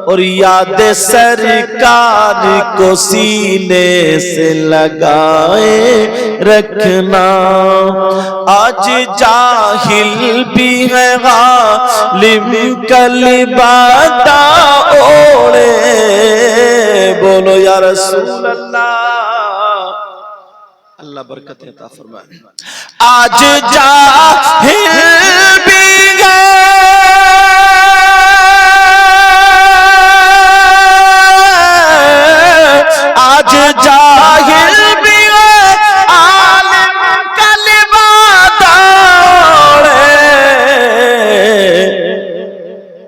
اور یاد سرکار کو سینے سے لگائے رکھنا، آج جاہل بھی ہے غالب کل بادا اوڑے، بولو یا رسول اللہ، اللہ برکت عطا فرمائے، آج جاہل بھی ہے آج جاہل بھی ہے عالم کلمہ دوڑے،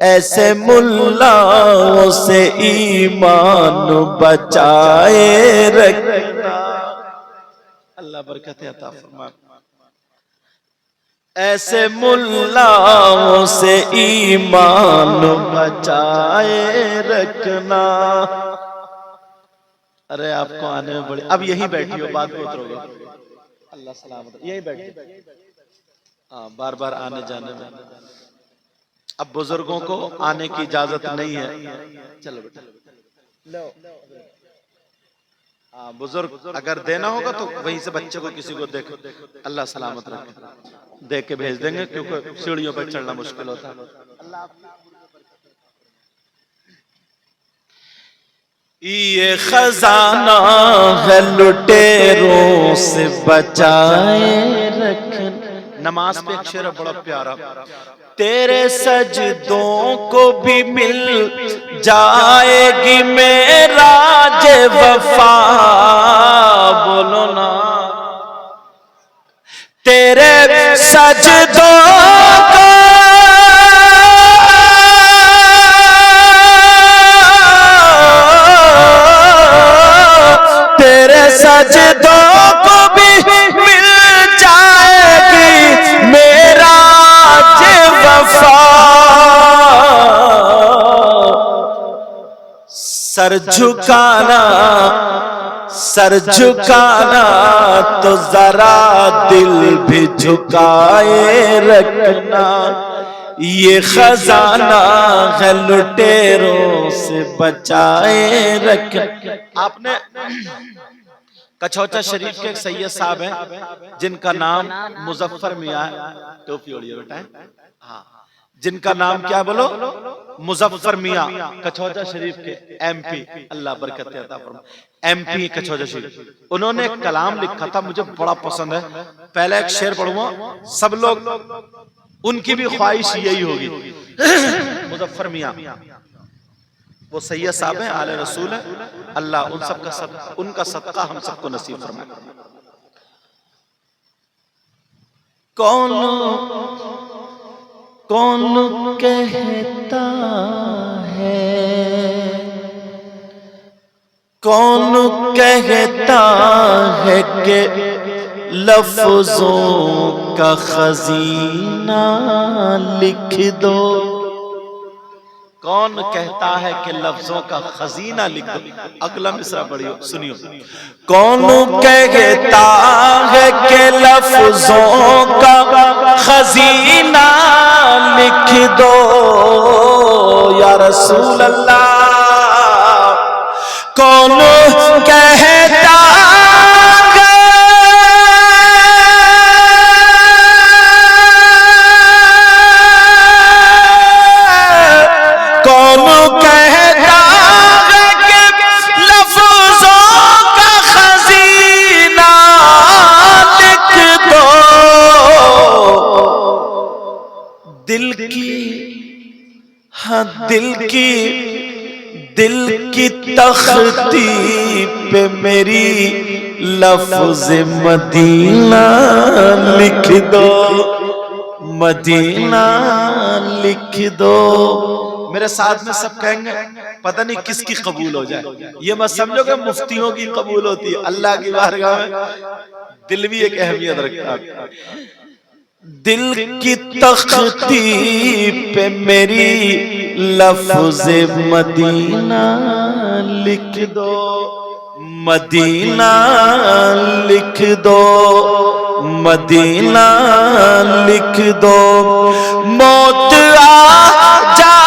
ایسے ملاؤں سے ایمان بچائے رکھنا، اللہ برکت عطا فرمائے، ایسے ملاؤں سے ایمان بچائے رکھنا، ارے آپ کو آنے میں بڑی، اب یہی بیٹھی ہو، بعد میں اترو گے، اللہ سلامت، یہی بیٹھی، ہاں بار بار آنے جانے میں، اب بزرگوں کو آنے کی اجازت نہیں ہے، چلو بیٹا لو، ہاں بزرگ اگر دینا ہوگا تو وہیں سے بچے کو کسی کو دیکھ، اللہ سلامت رکھے، دیکھ کے بھیج دیں گے، کیونکہ سیڑھیوں پہ چڑھنا مشکل ہوتا ہے، یہ خزانہ ہے لٹیروں سے بچائے رکھنا، نماز پہ ایک شعر بڑا پیارا، تیرے سجدوں کو بھی مل جائے گی معراج وفا، بولو نا، تیرے سجدوں کو سجدوں کو بھی مل جائے گی معراج وفا، سر جھکانا تو ذرا دل بھی جھکائے رکھنا، یہ خزانہ ہے لٹیروں سے بچائے رکھنا۔ آپ نے کچھوچا شریف کے ایک سید صاحب ہیں جن کا نام مظفر میاں ہے، ٹوپی اوڑھیے بیٹا، ہاں جن کا نام کیا بولو، مظفر میاں، کچھوچا شریف کے ایم پی، اللہ برکت عطا فرمائے، ایم پی کچھوچا شریف، انہوں نے ایک کلام لکھا تھا، مجھے بڑا پسند ہے، پہلے ایک شعر پڑھوں گا، سب لوگ ان کی بھی خواہش یہی ہوگی، مظفر میاں وہ سید صاحب ہیں، آل رسول ہیں، اللہ ان کا صدقہ ہم سب کو نصیب فرمائے۔ کون کہتا ہے کہ لفظوں کا خزینہ لکھ دو، کون کہتا ہے کہ لفظوں کا خزینہ لکھ دو، اگلا مصرع پڑھیو سنیو، کون کہتا ہے کہ لفظوں کا خزینہ لکھ دو یا رسول اللہ، کون کہتا دل کی تختی پہ میری لفظ مدینہ لکھ دو، مدینہ لکھ دو۔ میرے ساتھ میں سب کہیں گے پتہ نہیں کس کی قبول ہو جائے، یہ مت سمجھو کہ مفتیوں کی قبول ہوتی ہے، اللہ کی بارگاہ میں دل بھی ایک اہمیت رکھتا ہے۔ دل کی تختی پہ میری لفظ مدینہ لکھ دو، مدینہ لکھ دو، مدینہ لکھ دو۔ موت آ جائے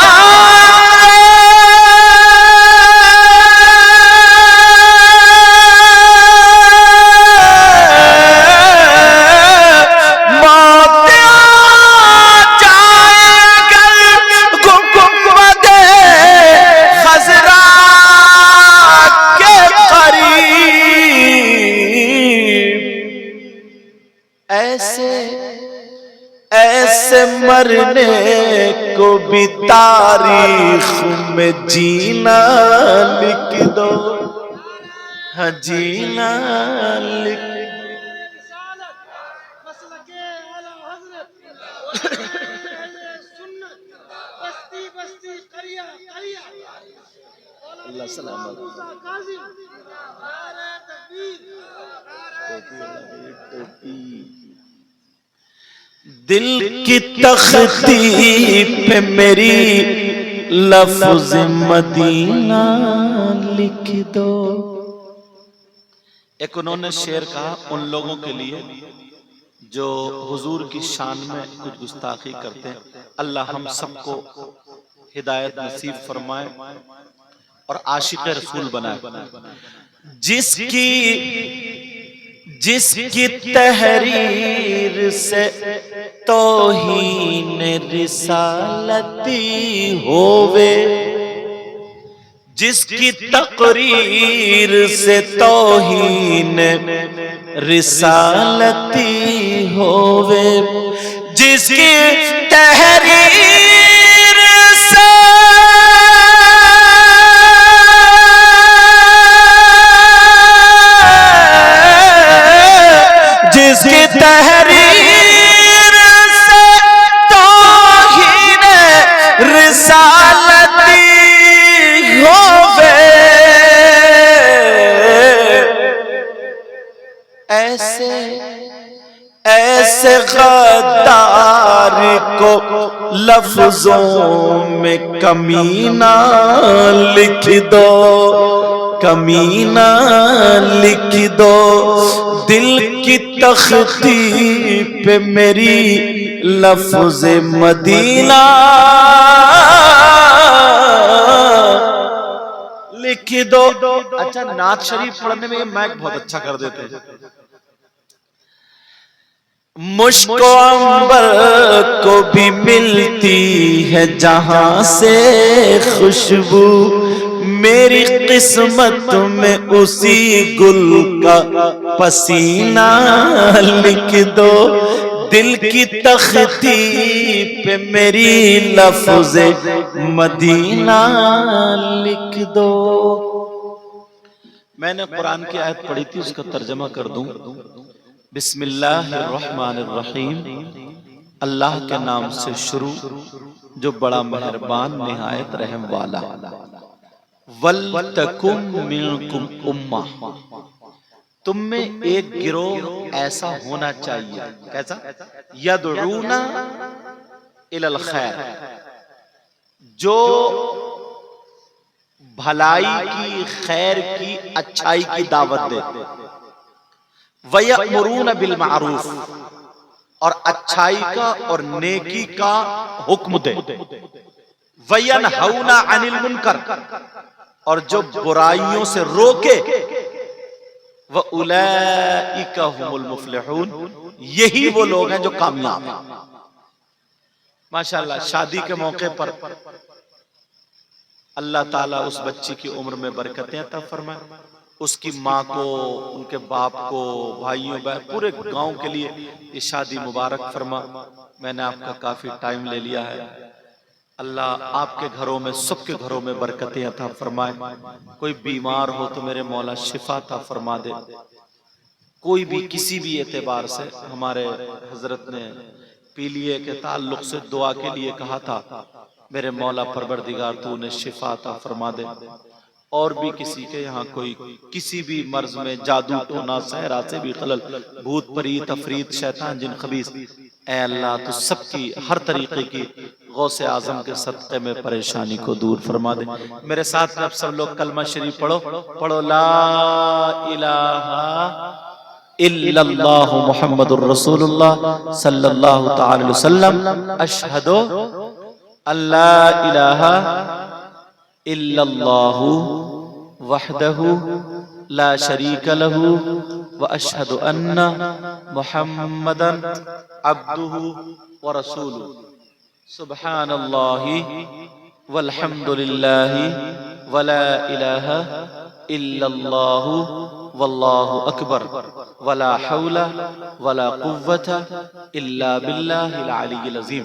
ایسے مرنے کو بھی تاریخ میں جینا لکھ دو، ہاں جینا لکھ اللہ سلامت۔ دل کی تختی پہ میری لفظ مدینہ لکھ دو۔ ایک انہوں نے شعر کہا ان لوگوں کے لیے جو حضور کی شان میں کچھ گستاخی کرتے ہیں، اللہ ہم سب کو ہدایت نصیب فرمائے اور عاشق رسول بنائے۔ جس کی تحریر سے توہین رسالتی ہووے، جس کی تقریر سے توہین رسالتی ہووے، جس کی تحریر سے جس کی تحریر سے توہین رسالتی ہووے، ایسے غدار کو لفظوں میں کمینہ لکھ دو، کمینہ لکھ دو۔ دل کی تختی پہ میری لفظ مدینہ لکھ دو۔ اچھا نعت شریف پڑھنے میں یہ مائک بہت اچھا کر دیتے ہیں۔ مشک و عنبر کو بھی ملتی ہے جہاں سے خوشبو، میری قسمت میں اسی گل کا پسینہ لکھ دو۔ دل کی تختی پہ میری لفظ مدینہ لکھ دو۔ میں نے قرآن کی آیت پڑھی تھی، اس کا ترجمہ کر دوں۔ بسم اللہ الرحمن الرحیم، اللہ کے نام سے شروع جو بڑا مہربان نہایت رحم والا۔ وَلْتَكُمْ مِنْكُمْ أُمَّةٌ، تم میں ایک گروہ ایسا ہونا چاہیے، کیسا؟ يَدْعُونَ إِلَى الْخَيْرِ، جو بھلائی کی، خیر کی، اچھائی کی دعوت دے۔ وَيَأْمُرُونَ بِالْمَعْرُوفِ، اور اچھائی کا اور نیکی کا حکم دے۔ وَيَنْهَوْنَ عَنِ الْمُنْكَرِ، اور جو برائیوں سے روکے۔ وَأُولَئِكَ هُمُ الْمُفْلِحُونَ، یہی وہ لوگ ہیں جو کامیاب ہیں۔ ماشاءاللہ شادی کے موقع پر اللہ تعالیٰ اس بچی کی عمر میں برکتیں عطا فرمائے، اس کی ماں کو، ان کے باپ کو، بھائیوں بہن، پورے گاؤں کے لیے یہ شادی مبارک فرما۔ میں نے آپ کا کافی ٹائم لے لیا ہے، اللہ آپ کے گھروں میں سب کے گھروں میں برکتیں عطا فرمائے. کوئی بیمار ہو تو میرے مولا شفا عطا فرما دے. کوئی بھی کسی بھی اعتبار سے، ہمارے حضرت نے پیلیے کے تعلق سے دعا کے لیے کہا تھا، میرے مولا پروردگار تو انہیں شفا عطا فرما دے. اور بھی کسی کے یہاں کوئی کسی بھی مرض میں، جادو ٹونا سحرا سے بھی خلل، بھوت پریت عفریت شیطان جن خبیث، اے اللہ تو سب کی ہر طریقے کی غوث اعظم کے صدقے میں پریشانی کو دور فرما دے. میرے ساتھ اب سب لوگ کلمہ شریف پڑھو. لا الہ الا اللہ محمد الرسول اللہ صلی اللہ تعالی علیہ وسلم. اشہد ان لا الہ الا اللہ وحدہ لا شریک لہ واشہد ان محمدا عبدہ ورسولہ. سبحان اللہ والحمد للہ ولا الہ الا اللہ واللہ اکبر ولا حول ولا قوت الا باللہ العلی العظیم.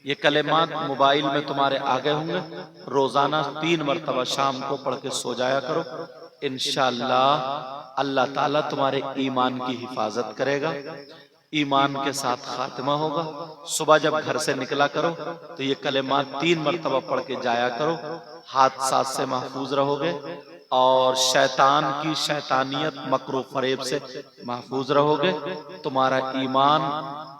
یہ کلمات موبائل میں تمہارے آگے ہوں گے. روزانہ 3 مرتبہ شام کو پڑھ کے سو جایا کرو. انشاءاللہ اللہ تعالیٰ تمہارے ایمان کی حفاظت کرے گا، ایمان کے ساتھ خاتمہ ہوگا. صبح جب گھر سے نکلا کرو تو یہ کلمات 3 مرتبہ پڑھ کے جایا کرو. حادثات سے محفوظ رہو گے اور شیطان کی شیطانیت مکر و فریب سے محفوظ رہو گے. تمہارا ایمان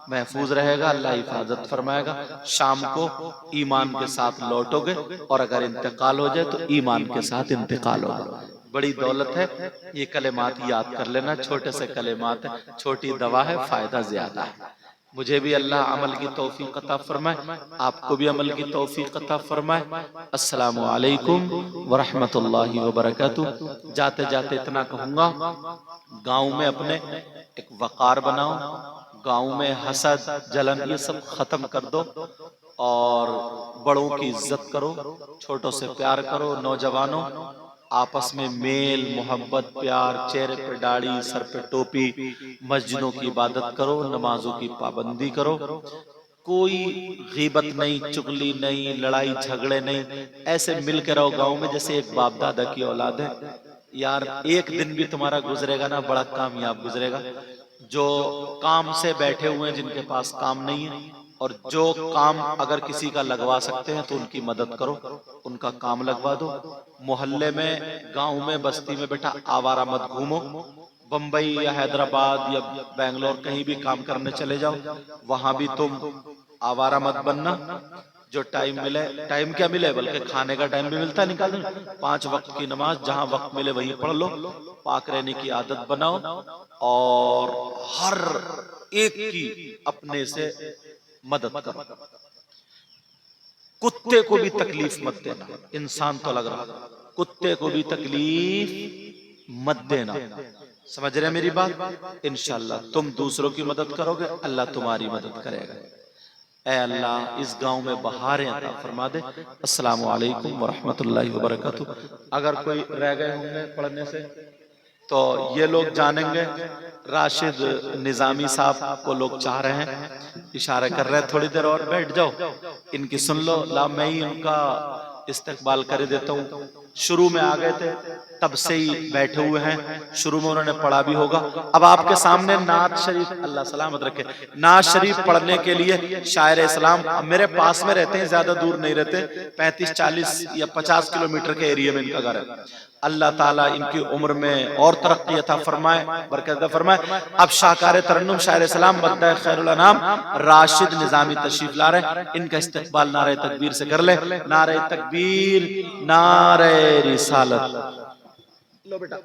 محفوظ رہے گا، اللہ حفاظت فرمائے گا. شام کو ایمان کے ساتھ لوٹو گے اور اگر انتقال ہو جائے تو ایمان کے ساتھ انتقال ہوگا. بڑی دولت ہے. یہ کلمات یاد کر لینا. چھوٹے سے کلمات ہیں، چھوٹی دوا ہے، فائدہ زیادہ ہے. مجھے بھی اللہ عمل کی توفیق عطا فرمائے، آپ کو بھی عمل کی توفیق عطا فرمائے. السلام علیکم ورحمۃ اللہ وبرکاتہ. جاتے جاتے اتنا کہوں گا، گاؤں میں اپنے ایک وقار بناؤ. گاؤں میں حسد جلن یہ سب ختم کر دو اور بڑوں کی عزت کرو، چھوٹوں سے پیار کرو. نوجوانوں آپس میں میل محبت پیار، چہرے پہ داڑھی سر پہ ٹوپی، مسجدوں کی عبادت کرو، نمازوں کی پابندی کرو. کوئی غیبت نہیں، چغلی نہیں، لڑائی جھگڑے نہیں. ایسے مل کے رہو گاؤں میں جیسے ایک باپ دادا کی اولاد ہے. یار ایک دن بھی تمہارا گزرے گا نا بڑا کامیاب گزرے گا. جو کام سے بیٹھے ہوئے ہیں، جن کے پاس کام نہیں ہے، اور جو کام اگر کسی کا لگوا سکتے ہیں تو ان کی مدد کرو، ان کا کام لگوا دو. محلے میں، گاؤں میں، بستی میں بیٹھا آوارہ مت گھومو. بمبئی یا حیدرآباد یا بنگلور کہیں بھی کام کرنے چلے جاؤ، وہاں بھی تم آوارہ مت بننا. جو ٹائم ملے، ٹائم کیا ملے بلکہ کھانے کا ٹائم بھی ملتا ہے، نکال دیں. 5 وقت کی نماز جہاں وقت ملے وہیں پڑھ لو. پاک رہنے کی عادت بناؤ اور ہر ایک کی اپنے سے مدد کرو. کتے کو بھی تکلیف مت دینا. انسان تو لگ رہا، کتے کو بھی تکلیف مت دینا. سمجھ رہے ہیں میری بات؟ انشاءاللہ تم دوسروں کی مدد کرو گے، اللہ تمہاری مدد کرے گا. اے اللہ اس گاؤں میں بہاریں عطا فرما دے. السلام علیکم ورحمۃ اللہ وبرکاتہ. اگر کوئی رہ گئے ہوں گے پڑھنے سے تو یہ لوگ جانیں گے. راشد نظامی صاحب کو لوگ چاہ رہے ہیں، اشارہ کر رہے ہیں تھوڑی دیر اور بیٹھ جاؤ، ان کی سن لو. لا میں ہی ان کا استقبال کر دیتا ہوں. شروع میں آ گئے تھے تب سے ہی بیٹھے ہوئے ہیں. شروع میں انہوں نے پڑھا بھی ہوگا. اب آپ کے سامنے نعت شریف، اللہ سلامت رکھے، نعت شریف پڑھنے کے لیے شاعر اسلام میرے پاس میں رہتے ہیں، زیادہ دور نہیں رہتے، 35-40 یا 50 کلومیٹر کے ایریے میں ان کا گھر ہے. اللہ تعالیٰ ان کی عمر میں اور ترقی عطا فرمائے، برکت عطا فرمائے. اب شاہکار ترنم شاعر اسلام مدح خیر الانام راشد نظامی تشریف لا رہے ہیں. ان کا استقبال نعرہ تکبیر سے کر لے. نعرہ تکبیر، نعرہ رسالت. لو بیٹا